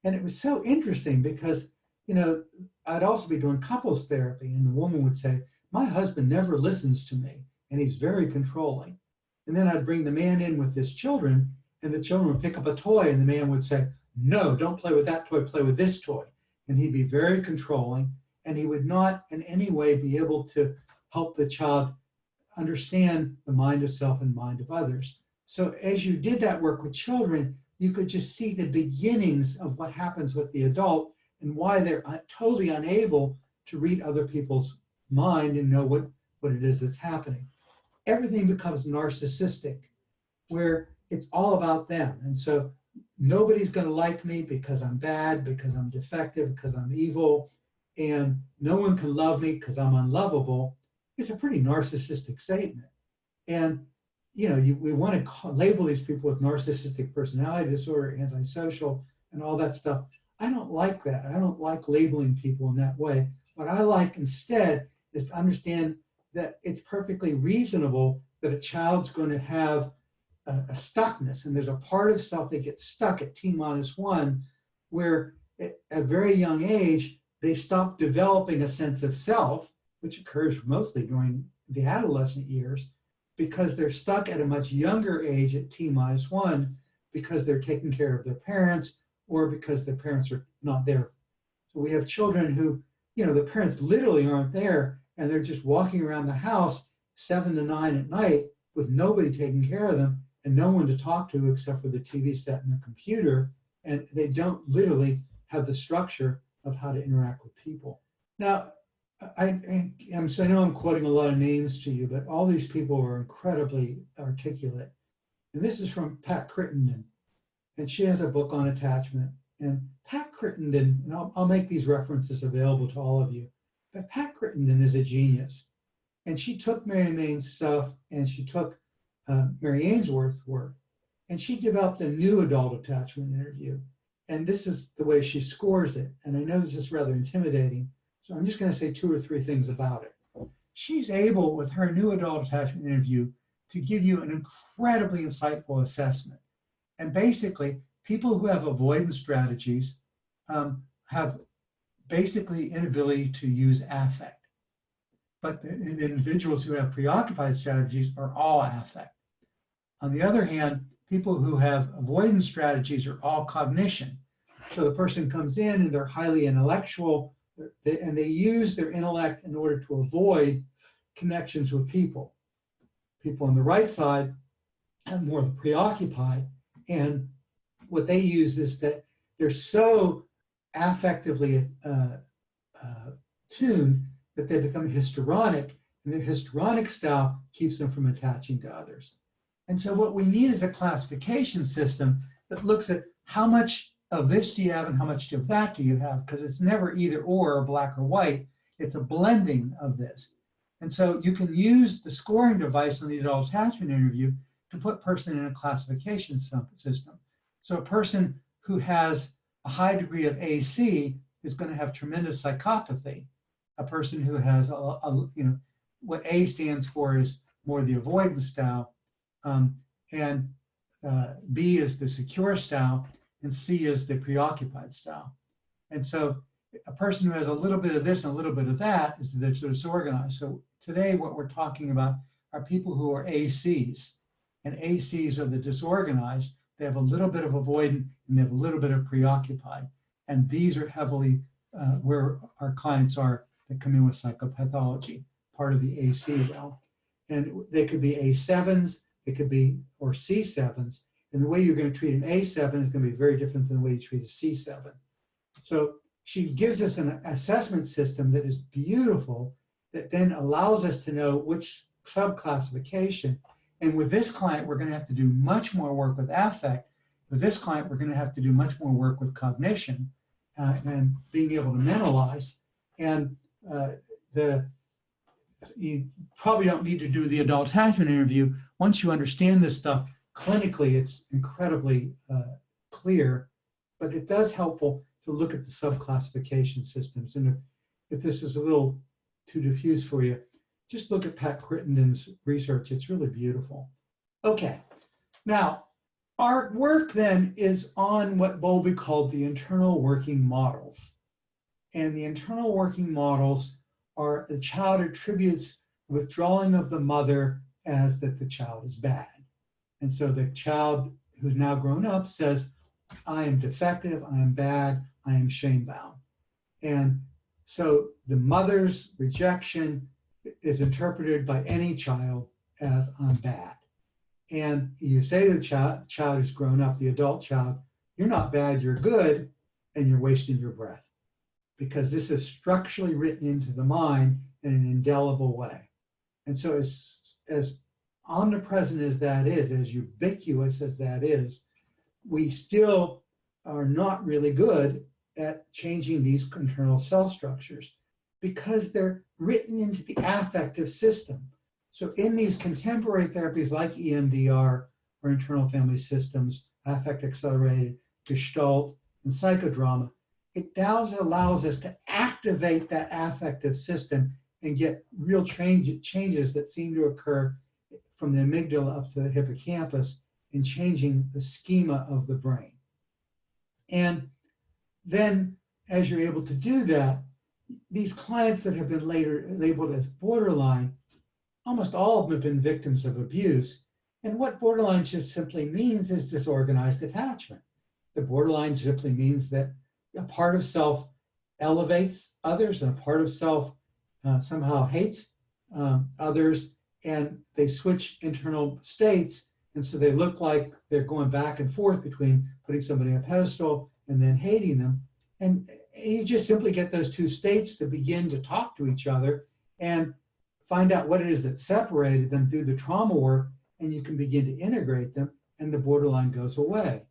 And it was so interesting because, I'd also be doing couples therapy, and the woman would say, my husband never listens to me, and he's very controlling. And then I'd bring the man in with his children, and the children would pick up a toy, and the man would say, no, don't play with that toy, play with this toy. And he'd be very controlling, and he would not in any way be able to help the child understand the mind of self and mind of others. So as you did that work with children, you could just see the beginnings of what happens with the adult and why they're totally unable to read other people's mind and know what it is that's happening. Everything becomes narcissistic, where it's all about them. And so nobody's going to like me because I'm bad, because I'm defective, because I'm evil, and no one can love me because I'm unlovable. It's a pretty narcissistic statement. And we want to label these people with narcissistic personality disorder, antisocial, and all that stuff. I don't like that. I don't like labeling people in that way. What I like instead is to understand that it's perfectly reasonable that a child's going to have a stuckness, and there's a part of self that gets stuck at T-1, where at a very young age, they stop developing a sense of self, which occurs mostly during the adolescent years, because they're stuck at a much younger age at T-1 because they're taking care of their parents or because their parents are not there. So we have children who, the parents literally aren't there, and they're just walking around the house 7 to 9 at night with nobody taking care of them, and no one to talk to except for the TV set and the computer, and they don't literally have the structure of how to interact with people. Now, I know I'm quoting a lot of names to you, but all these people are incredibly articulate. And this is from Pat Crittenden, and she has a book on attachment. And Pat Crittenden, and I'll make these references available to all of you, but Pat Crittenden is a genius. And she took Mary Main's stuff, and she took Mary Ainsworth's work, and she developed a new adult attachment interview. And this is the way she scores it. And I know this is rather intimidating, so I'm just going to say 2 or 3 things about it. She's able, with her new adult attachment interview, to give you an incredibly insightful assessment. And basically, people who have avoidance strategies have basically inability to use affect. But the individuals who have preoccupied strategies are all affect. On the other hand, people who have avoidance strategies are all cognition. So the person comes in and they're highly intellectual, and they use their intellect in order to avoid connections with people. People on the right side have more of the preoccupied, and what they use is that they're so affectively tuned that they become histrionic, and their histrionic style keeps them from attaching to others. And so what we need is a classification system that looks at how much of this do you have and how much of that do you have, because it's never either or black or white. It's a blending of this. And so you can use the scoring device on the adult attachment interview to put person in a classification system. So a person who has a high degree of AC is going to have tremendous psychopathy. A person who has, what A stands for is more the avoidance style, and B is the secure style, and C is the preoccupied style. And so a person who has a little bit of this and a little bit of that is the disorganized. So today what we're talking about are people who are ACs, and ACs are the disorganized. They have a little bit of avoidant and they have a little bit of preoccupied. And these are heavily where our clients are that come in with psychopathology, part of the AC realm. And they could be A7s, it could be, or C7s. And the way you're going to treat an A7 is going to be very different than the way you treat a C7. So she gives us an assessment system that is beautiful, that then allows us to know which subclassification. And with this client, we're going to have to do much more work with affect. With this client, we're going to have to do much more work with cognition and being able to mentalize. And you probably don't need to do the adult attachment interview. Once you understand this stuff, clinically, it's incredibly clear, but it does helpful to look at the subclassification systems. And if this is a little too diffuse for you, just look at Pat Crittenden's research. It's really beautiful. Okay, now our work then is on what Bowlby called the internal working models. And the internal working models are the child attributes withdrawing of the mother as that the child is bad. And so the child who's now grown up says, I am defective, I am bad, I am shame-bound. And so the mother's rejection is interpreted by any child as I'm bad. And you say to the child who's grown up, the adult child, you're not bad, you're good, and you're wasting your breath. Because this is structurally written into the mind in an indelible way. And so as omnipresent as that is, as ubiquitous as that is, we still are not really good at changing these internal cell structures because they're written into the affective system. So in these contemporary therapies like EMDR or internal family systems, affect accelerated, Gestalt, and psychodrama, it now allows us to activate that affective system and get real changes that seem to occur from the amygdala up to the hippocampus in changing the schema of the brain. And then as you're able to do that, these clients that have been later labeled as borderline, almost all of them have been victims of abuse. And what borderline just simply means is disorganized attachment. The borderline simply means that a part of self elevates others and a part of self somehow hates others, and they switch internal states And so they look like they're going back and forth between putting somebody on a pedestal and then hating them. And you just simply get those two states to begin to talk to each other and find out what it is that separated them, do the trauma work, and you can begin to integrate them, and the borderline goes away.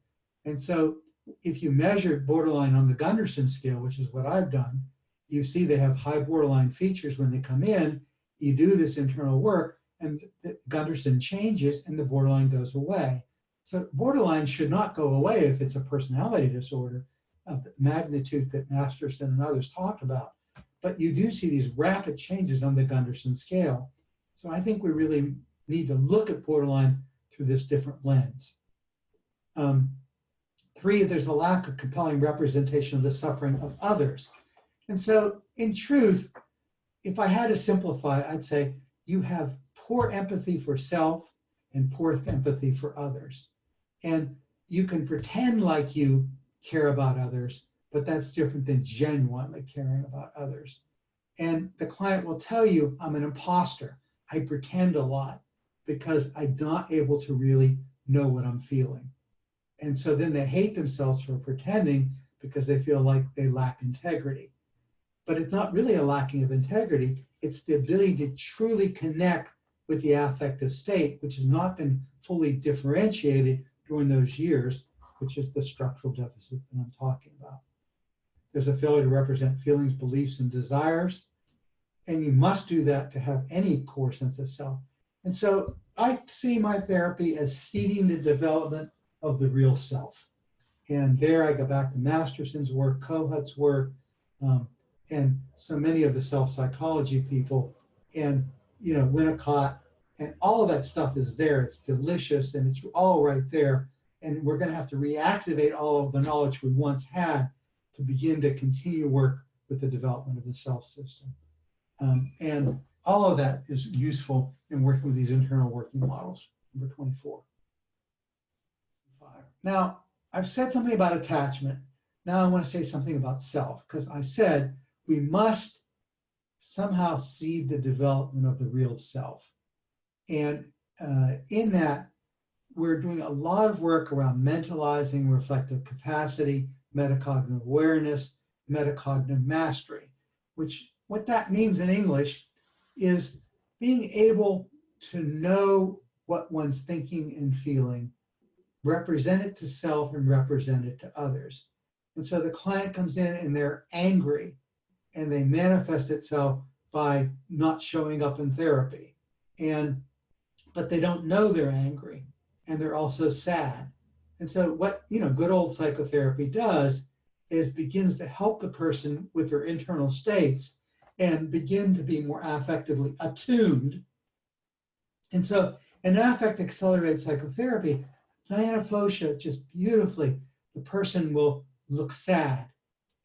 And so if you measure borderline on the Gunderson scale, which is what I've done, you see they have high borderline features when they come in. You do this internal work, and the Gunderson changes, and the borderline goes away. So borderline should not go away if it's a personality disorder of the magnitude that Masterson and others talked about. But you do see these rapid changes on the Gunderson scale. So I think we really need to look at borderline through this different lens. 3, there's a lack of compelling representation of the suffering of others. And so in truth, if I had to simplify, I'd say you have poor empathy for self and poor empathy for others. And you can pretend like you care about others, but that's different than genuinely caring about others. And the client will tell you, I'm an imposter. I pretend a lot because I'm not able to really know what I'm feeling. And so then they hate themselves for pretending because they feel like they lack integrity. But it's not really a lacking of integrity. It's the ability to truly connect with the affective state, which has not been fully differentiated during those years, which is the structural deficit that I'm talking about. There's a failure to represent feelings, beliefs, and desires. And you must do that to have any core sense of self. And so I see my therapy as seeding the development of the real self. And there I go back to Masterson's work, Kohut's work, and so many of the self-psychology people, and Winnicott, and all of that stuff is there. It's delicious, and it's all right there. And we're going to have to reactivate all of the knowledge we once had to begin to continue work with the development of the self system. And all of that is useful in working with these internal working models. Number 24. Now, I've said something about attachment. Now I want to say something about self, because I've said we must somehow seed the development of the real self. And in that, we're doing a lot of work around mentalizing reflective capacity, metacognitive awareness, metacognitive mastery, which what that means in English is being able to know what one's thinking and feeling, represent it to self and represent it to others. And so the client comes in and they're angry, and they manifest itself by not showing up in therapy. But they don't know they're angry, and they're also sad. And so what good old psychotherapy does is begins to help the person with their internal states and begin to be more affectively attuned. And so in affect accelerated psychotherapy, Diana Fosha just beautifully, the person will look sad,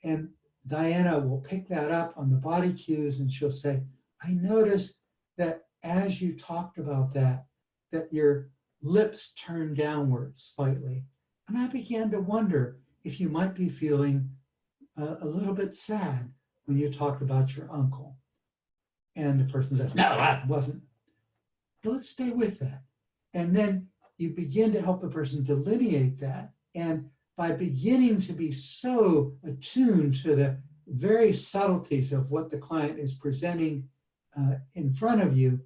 and Diana will pick that up on the body cues, and she'll say, I noticed that as you talked about that your lips turned downward slightly. And I began to wonder if you might be feeling a little bit sad when you talked about your uncle. And the person says, no, I wasn't. But let's stay with that. And then you begin to help the person delineate that. And by beginning to be so attuned to the very subtleties of what the client is presenting in front of you,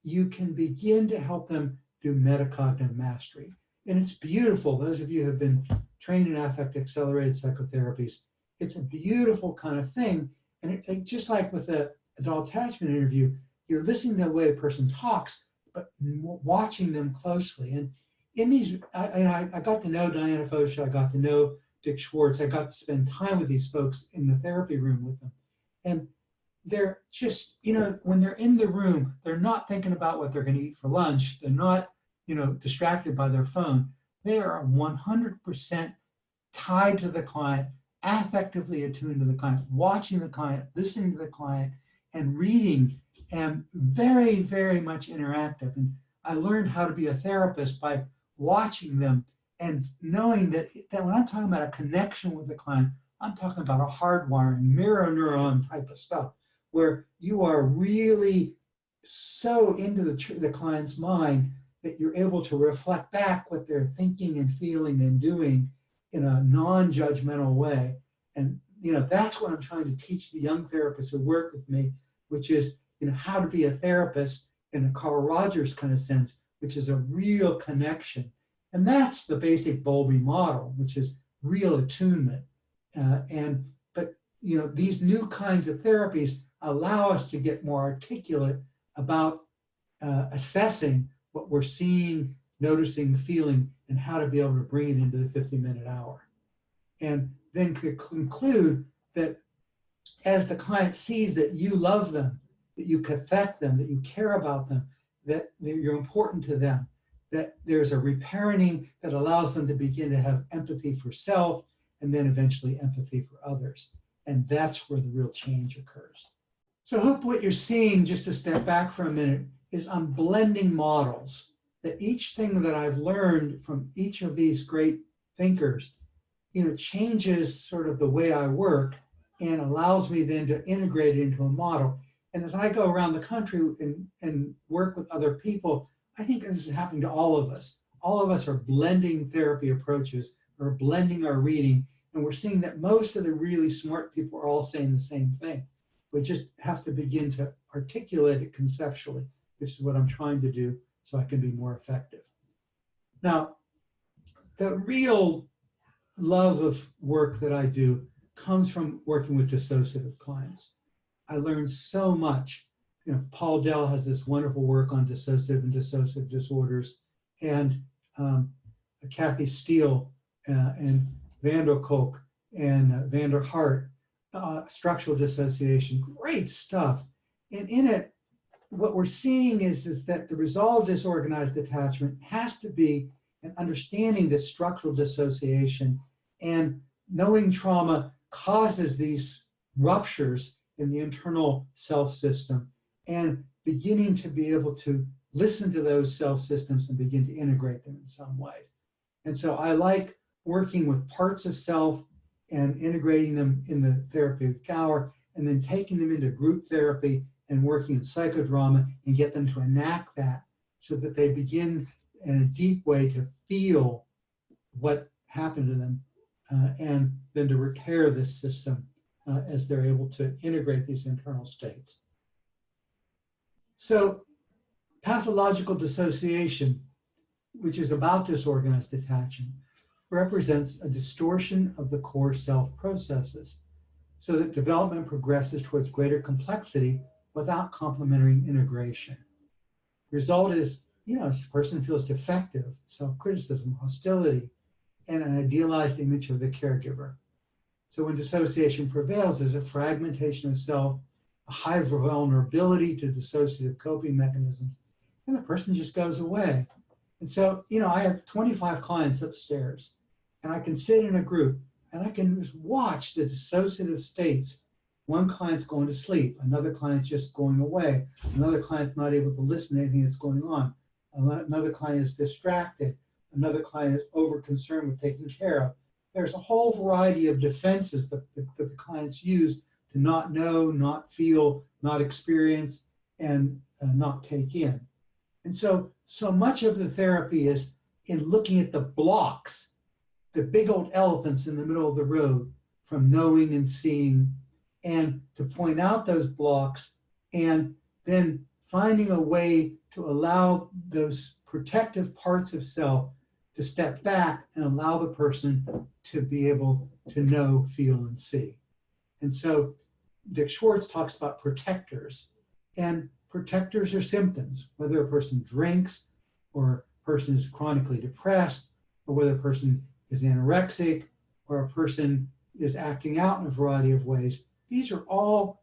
you can begin to help them do metacognitive mastery. And it's beautiful. Those of you who have been trained in affect accelerated psychotherapies, it's a beautiful kind of thing. And it just like with the adult attachment interview, you're listening to the way a person talks, but watching them closely. And in these, I got to know Diana Fosha, I got to know Dick Schwartz, I got to spend time with these folks in the therapy room with them. And they're just, when they're in the room, they're not thinking about what they're going to eat for lunch. They're not, distracted by their phone. They are 100% tied to the client, affectively attuned to the client, watching the client, listening to the client, and reading, and very, very much interactive. And I learned how to be a therapist by watching them and knowing that when I'm talking about a connection with the client, I'm talking about a hardwiring, mirror neuron type of stuff, where you are really so into the client's mind that you're able to reflect back what they're thinking and feeling and doing in a non-judgmental way. And that's what I'm trying to teach the young therapists who work with me, which is how to be a therapist in a Carl Rogers kind of sense, which is a real connection. And that's the basic Bowlby model, which is real attunement. But these new kinds of therapies allow us to get more articulate about assessing what we're seeing, noticing, feeling, and how to be able to bring it into the 50-minute hour. And then to conclude that as the client sees that you love them, that you affect them, that you care about them, that you're important to them, that there's a reparenting that allows them to begin to have empathy for self and then eventually empathy for others. And that's where the real change occurs. So I hope what you're seeing, just to step back for a minute, is I'm blending models, that each thing that I've learned from each of these great thinkers, changes sort of the way I work and allows me then to integrate it into a model. And as I go around the country and work with other people, I think this is happening to all of us. All of us are blending therapy approaches, or blending our reading, and we're seeing that most of the really smart people are all saying the same thing. We just have to begin to articulate it conceptually, which is what I'm trying to do so I can be more effective. Now, the real love of work that I do comes from working with dissociative clients. I learned so much. Paul Dell has this wonderful work on dissociative and dissociative disorders, and Kathy Steele and Van der Kolk and Van der Hart, structural dissociation, great stuff. And in it, what we're seeing is that the resolved disorganized attachment has to be an understanding this structural dissociation, and knowing trauma causes these ruptures in the internal self system, and beginning to be able to listen to those self systems and begin to integrate them in some way. And so I like working with parts of self and integrating them in the therapeutic hour, and then taking them into group therapy and working in psychodrama and get them to enact that so that they begin in a deep way to feel what happened to them, and then to repair this system as they're able to integrate these internal states. So pathological dissociation, which is about disorganized attachment, represents a distortion of the core self processes so that development progresses towards greater complexity without complementary integration. Result is, this person feels defective, self-criticism, hostility, and an idealized image of the caregiver. So when dissociation prevails, there's a fragmentation of self, a high vulnerability to dissociative coping mechanisms, and the person just goes away. And so, I have 25 clients upstairs, and I can sit in a group and I can just watch the dissociative states. One client's going to sleep, another client's just going away, another client's not able to listen to anything that's going on, another client is distracted, another client is over concerned with taking care of. There's a whole variety of defenses that the clients use to not know, not feel, not experience, and not take in. And so much of the therapy is in looking at the blocks, the big old elephants in the middle of the road, from knowing and seeing, and to point out those blocks, and then finding a way to allow those protective parts of self to step back and allow the person to be able to know, feel, and see. And so Dick Schwartz talks about protectors, and protectors are symptoms, whether a person drinks, or a person is chronically depressed, or whether a person is anorexic, or a person is acting out in a variety of ways. These are all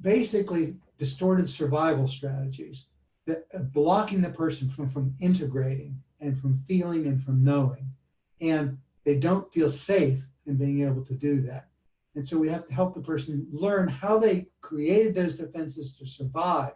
basically distorted survival strategies that are blocking the person from integrating and from feeling and from knowing. And they don't feel safe in being able to do that. And so we have to help the person learn how they created those defenses to survive,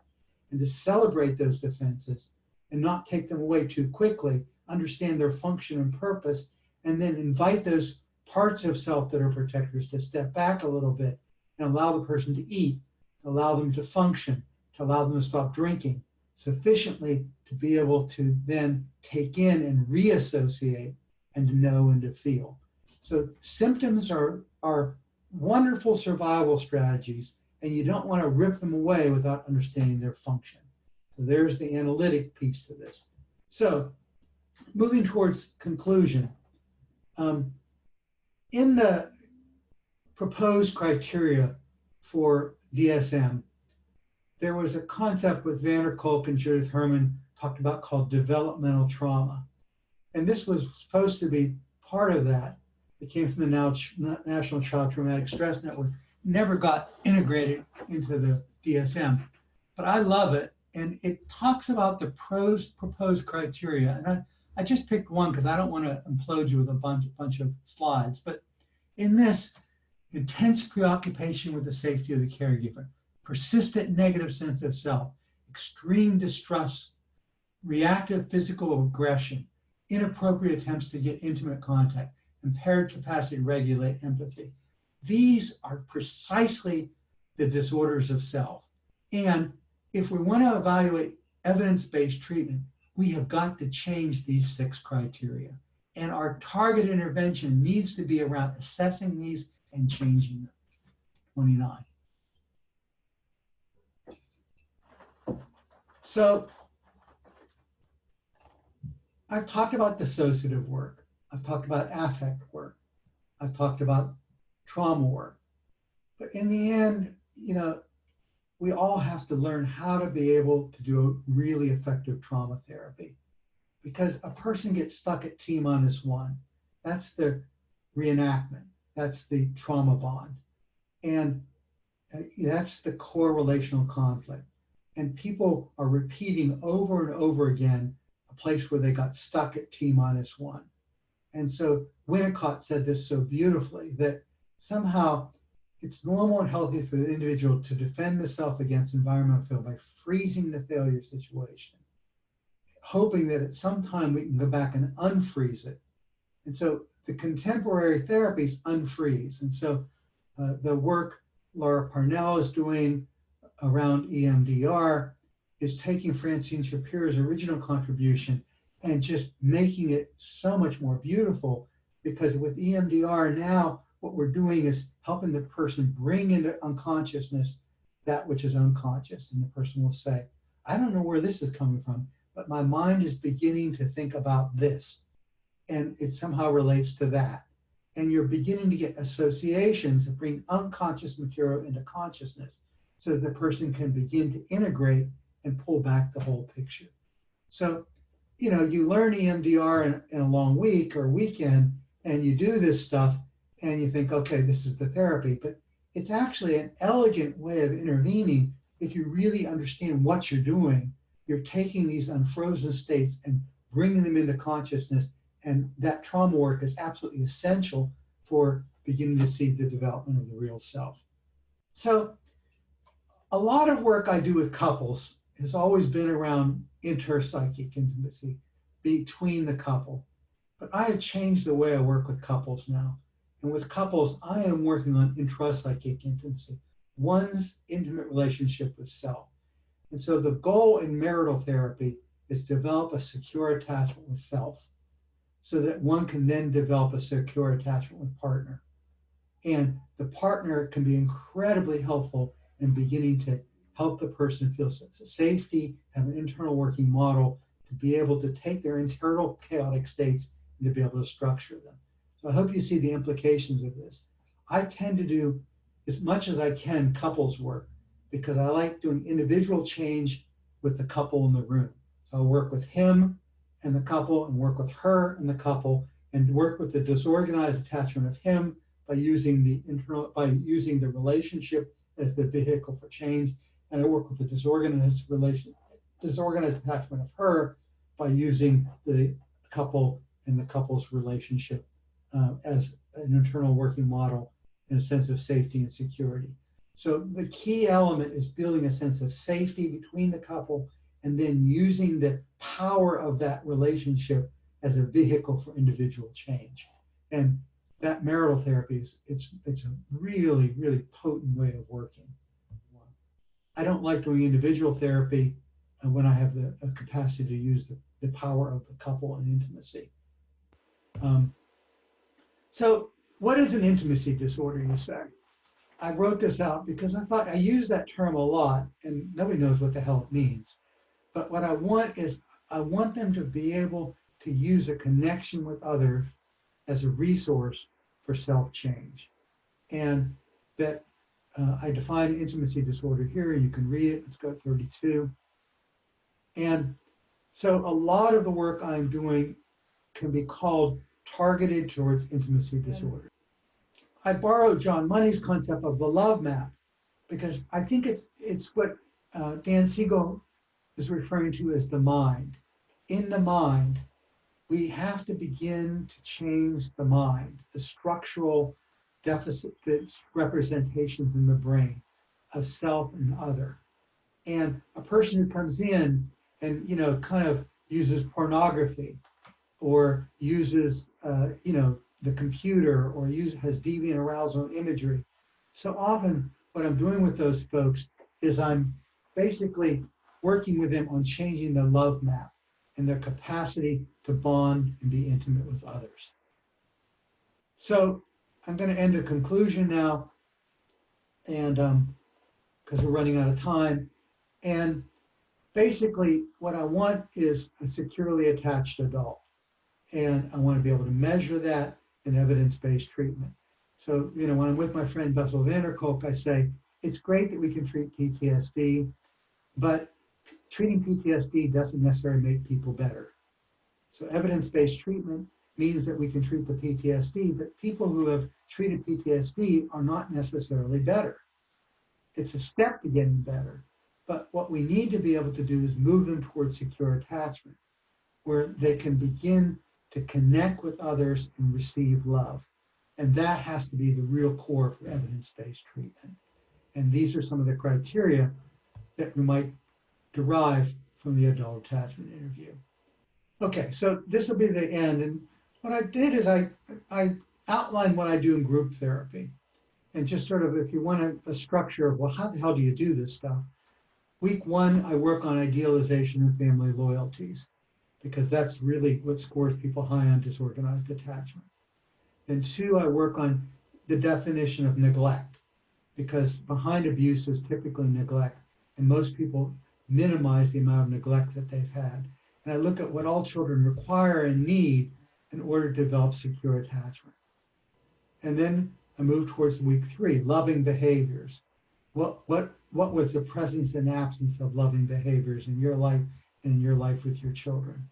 and to celebrate those defenses and not take them away too quickly, understand their function and purpose, and then invite those parts of self that are protectors to step back a little bit and allow the person to eat, allow them to function, to allow them to stop drinking sufficiently to be able to then take in and reassociate and to know and to feel. So symptoms are wonderful survival strategies, and you don't want to rip them away without understanding their function. So there's the analytic piece to this. So moving towards conclusion, in the proposed criteria for DSM, there was a concept with Van der Kolk and Judith Herman talked about called developmental trauma. And this was supposed to be part of that. It came from the National Child Traumatic Stress Network. Never got integrated into the DSM, but I love it. And it talks about the proposed criteria. And I just picked one because I don't want to implode you with a bunch of slides. But in this, intense preoccupation with the safety of the caregiver, persistent negative sense of self, extreme distrust, reactive physical aggression, inappropriate attempts to get intimate contact, impaired capacity to regulate empathy. These are precisely the disorders of self. And if we want to evaluate evidence-based treatment, we have got to change these 6 criteria. And our target intervention needs to be around assessing these and changing them. 29. So I've talked about dissociative work. I've talked about affect work. I've talked about trauma work. But in the end, we all have to learn how to be able to do a really effective trauma therapy, because a person gets stuck at T-1. That's the reenactment. That's the trauma bond. And that's the core relational conflict. And people are repeating over and over again a place where they got stuck at T-1. And so Winnicott said this so beautifully, that somehow it's normal and healthy for the individual to defend the self against environmental failure by freezing the failure situation, hoping that at some time we can go back and unfreeze it. And so the contemporary therapies unfreeze. And so the work Laura Parnell is doing around EMDR is taking Francine Shapiro's original contribution and just making it so much more beautiful, because with EMDR now, what we're doing is helping the person bring into unconsciousness that which is unconscious. And the person will say, I don't know where this is coming from, but my mind is beginning to think about this. And it somehow relates to that. And you're beginning to get associations that bring unconscious material into consciousness so that the person can begin to integrate and pull back the whole picture. So, you learn EMDR in a long week or weekend, and you do this stuff, and you think, okay, this is the therapy. But it's actually an elegant way of intervening if you really understand what you're doing. You're taking these unfrozen states and bringing them into consciousness, and that trauma work is absolutely essential for beginning to see the development of the real self. So a lot of work I do with couples has always been around interpsychic intimacy between the couple. But I have changed the way I work with couples now. And with couples, I am working on intrapsychic intimacy, one's intimate relationship with self. And so the goal in marital therapy is to develop a secure attachment with self, so that one can then develop a secure attachment with partner. And the partner can be incredibly helpful in beginning to help the person feel safety, have an internal working model to be able to take their internal chaotic states and to be able to structure them. So I hope you see the implications of this. I tend to do as much as I can couples work, because I like doing individual change with the couple in the room. So I'll work with him and the couple, and work with her and the couple, and work with the disorganized attachment of him by using the relationship as the vehicle for change. And I work with the disorganized attachment of her by using the couple and the couple's relationship as an internal working model and a sense of safety and security. So the key element is building a sense of safety between the couple, and then using the power of that relationship as a vehicle for individual change. And that marital therapy it's a really, really potent way of working. I don't like doing individual therapy when I have the capacity to use the power of the couple and intimacy. So what is an intimacy disorder, you say? I wrote this out because I thought I use that term a lot and nobody knows what the hell it means. But what I want is I want them to be able to use a connection with others as a resource for self-change. And that I define intimacy disorder here. You can read it. Let's go to 32. And so a lot of the work I'm doing can be called targeted towards intimacy disorder. I borrowed John Money's concept of the love map because I think it's what Dan Siegel is referring to as the mind. In the mind, we have to begin to change the mind, the structural deficit representations in the brain of self and other. And a person who comes in and, you know, kind of uses pornography or uses, you know, the computer or has deviant arousal imagery. So often what I'm doing with those folks is I'm basically working with them on changing the love map and their capacity to bond and be intimate with others. So I'm going to end a conclusion now, and because we're running out of time. And basically what I want is a securely attached adult. And I want to be able to measure that in evidence-based treatment. So, you know, when I'm with my friend Bessel van der Kolk, I say, it's great that we can treat PTSD, but treating PTSD doesn't necessarily make people better. So evidence-based treatment means that we can treat the PTSD, but people who have treated PTSD are not necessarily better. It's a step to getting better. But what we need to be able to do is move them towards secure attachment, where they can begin to connect with others and receive love. And that has to be the real core for evidence-based treatment. And these are some of the criteria that we might derive from the adult attachment interview. Okay, so this will be the end. And what I did is I outlined what I do in group therapy. And just sort of, if you want a structure of, well, how the hell do you do this stuff? Week 1, I work on idealization and family loyalties, because that's really what scores people high on disorganized attachment. Then 2, I work on the definition of neglect, because behind abuse is typically neglect, and most people minimize the amount of neglect that they've had. And I look at what all children require and need in order to develop secure attachment. And then I move towards week 3, loving behaviors. What was the presence and absence of loving behaviors in your life and in your life with your children?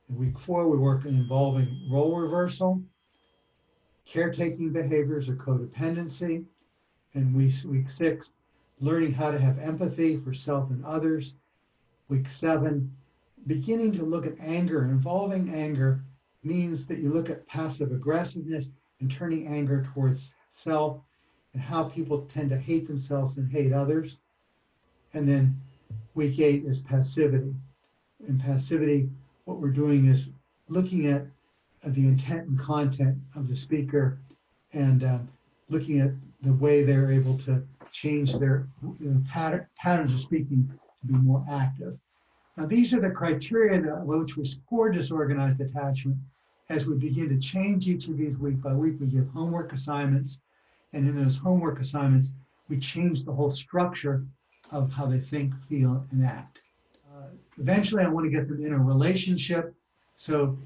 In week 4, we work on involving role reversal, caretaking behaviors or codependency. And week 6, learning how to have empathy for self and others. Week 7, beginning to look at anger. Involving anger means that you look at passive aggressiveness and turning anger towards self and how people tend to hate themselves and hate others. And then week 8 is passivity. In passivity, what we're doing is looking at the intent and content of the speaker and looking at the way they're able to change their patterns of speaking to be more active. Now, these are the criteria that which we score disorganized attachment. As we begin to change each of these week by week, we give homework assignments. And in those homework assignments, we change the whole structure of how they think, feel, and act. Eventually, I want to get them in a relationship. So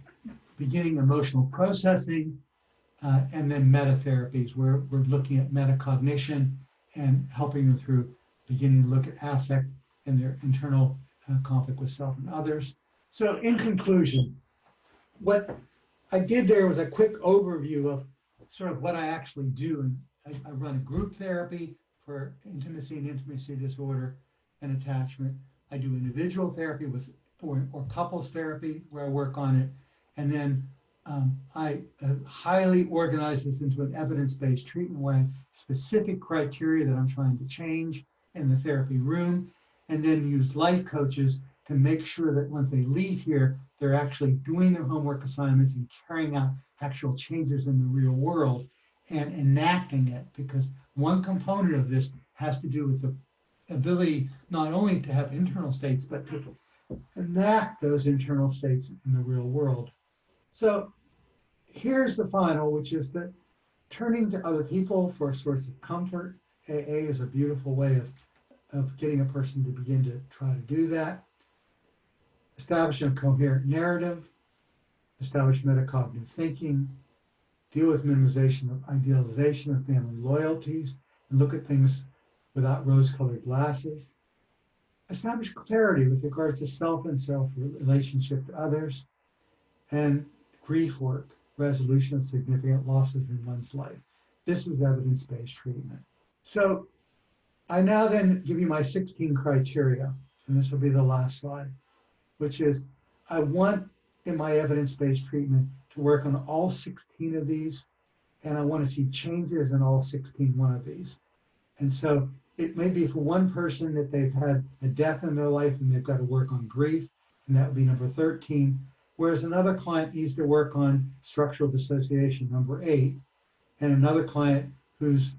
beginning emotional processing, and then meta therapies, where we're looking at metacognition and helping them through beginning to look at affect and their internal conflict with self and others. So in conclusion, what I did there was a quick overview of sort of what I actually do. And I run a group therapy for intimacy and intimacy disorder and attachment. I do individual therapy or couples therapy where I work on it. And then I highly organize this into an evidence-based treatment where I have specific criteria that I'm trying to change in the therapy room, and then use life coaches to make sure that once they leave here, they're actually doing their homework assignments and carrying out actual changes in the real world and enacting it, because one component of this has to do with the ability not only to have internal states, but to enact those internal states in the real world. So here's the final, which is that turning to other people for a source of comfort. AA is a beautiful way of getting a person to begin to try to do that. Establishing a coherent narrative, establish metacognitive thinking, deal with minimization of idealization of family loyalties, and look at things without rose-colored glasses. Establish clarity with regards to self and self-relationship to others, and grief work, resolution of significant losses in one's life. This is evidence-based treatment. So I now then give you my 16 criteria, and this will be the last slide, which is I want in my evidence-based treatment to work on all 16 of these, and I want to see changes in all 16 one of these. And so it may be for one person that they've had a death in their life and they've got to work on grief, and that would be number 13, whereas another client needs to work on structural dissociation, number 8, and another client who's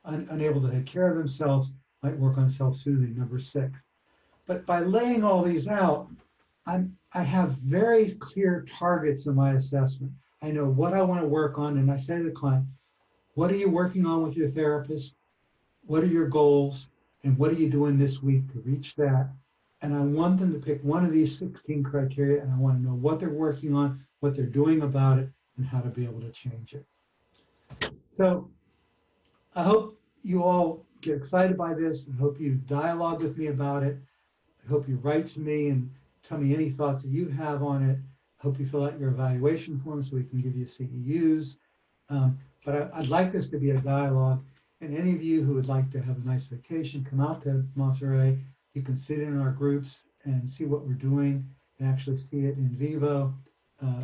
unable to take care of themselves might work on self-soothing, number 6. But by laying all these out, I have very clear targets in my assessment. I know what I want to work on, and I say to the client, what are you working on with your therapist? What are your goals? And what are you doing this week to reach that? And I want them to pick one of these 16 criteria, and I want to know what they're working on, what they're doing about it, and how to be able to change it. So I hope you all get excited by this. I hope you dialogue with me about it. I hope you write to me and tell me any thoughts that you have on it. I hope you fill out your evaluation form so we can give you CEUs. But I'd like this to be a dialogue. And any of you who would like to have a nice vacation, come out to Monterey. You can sit in our groups and see what we're doing and actually see it in vivo.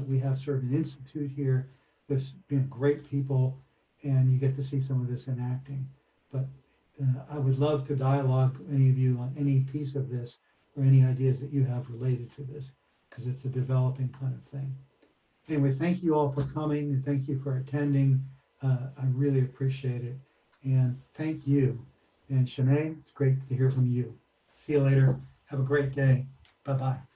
We have sort of an institute here with great people, and you get to see some of this in acting. But I would love to dialogue with any of you on any piece of this or any ideas that you have related to this, because it's a developing kind of thing. Anyway, thank you all for coming, and thank you for attending. I really appreciate it. And thank you. And Shanae, it's great to hear from you. See you later. Have a great day. Bye-bye.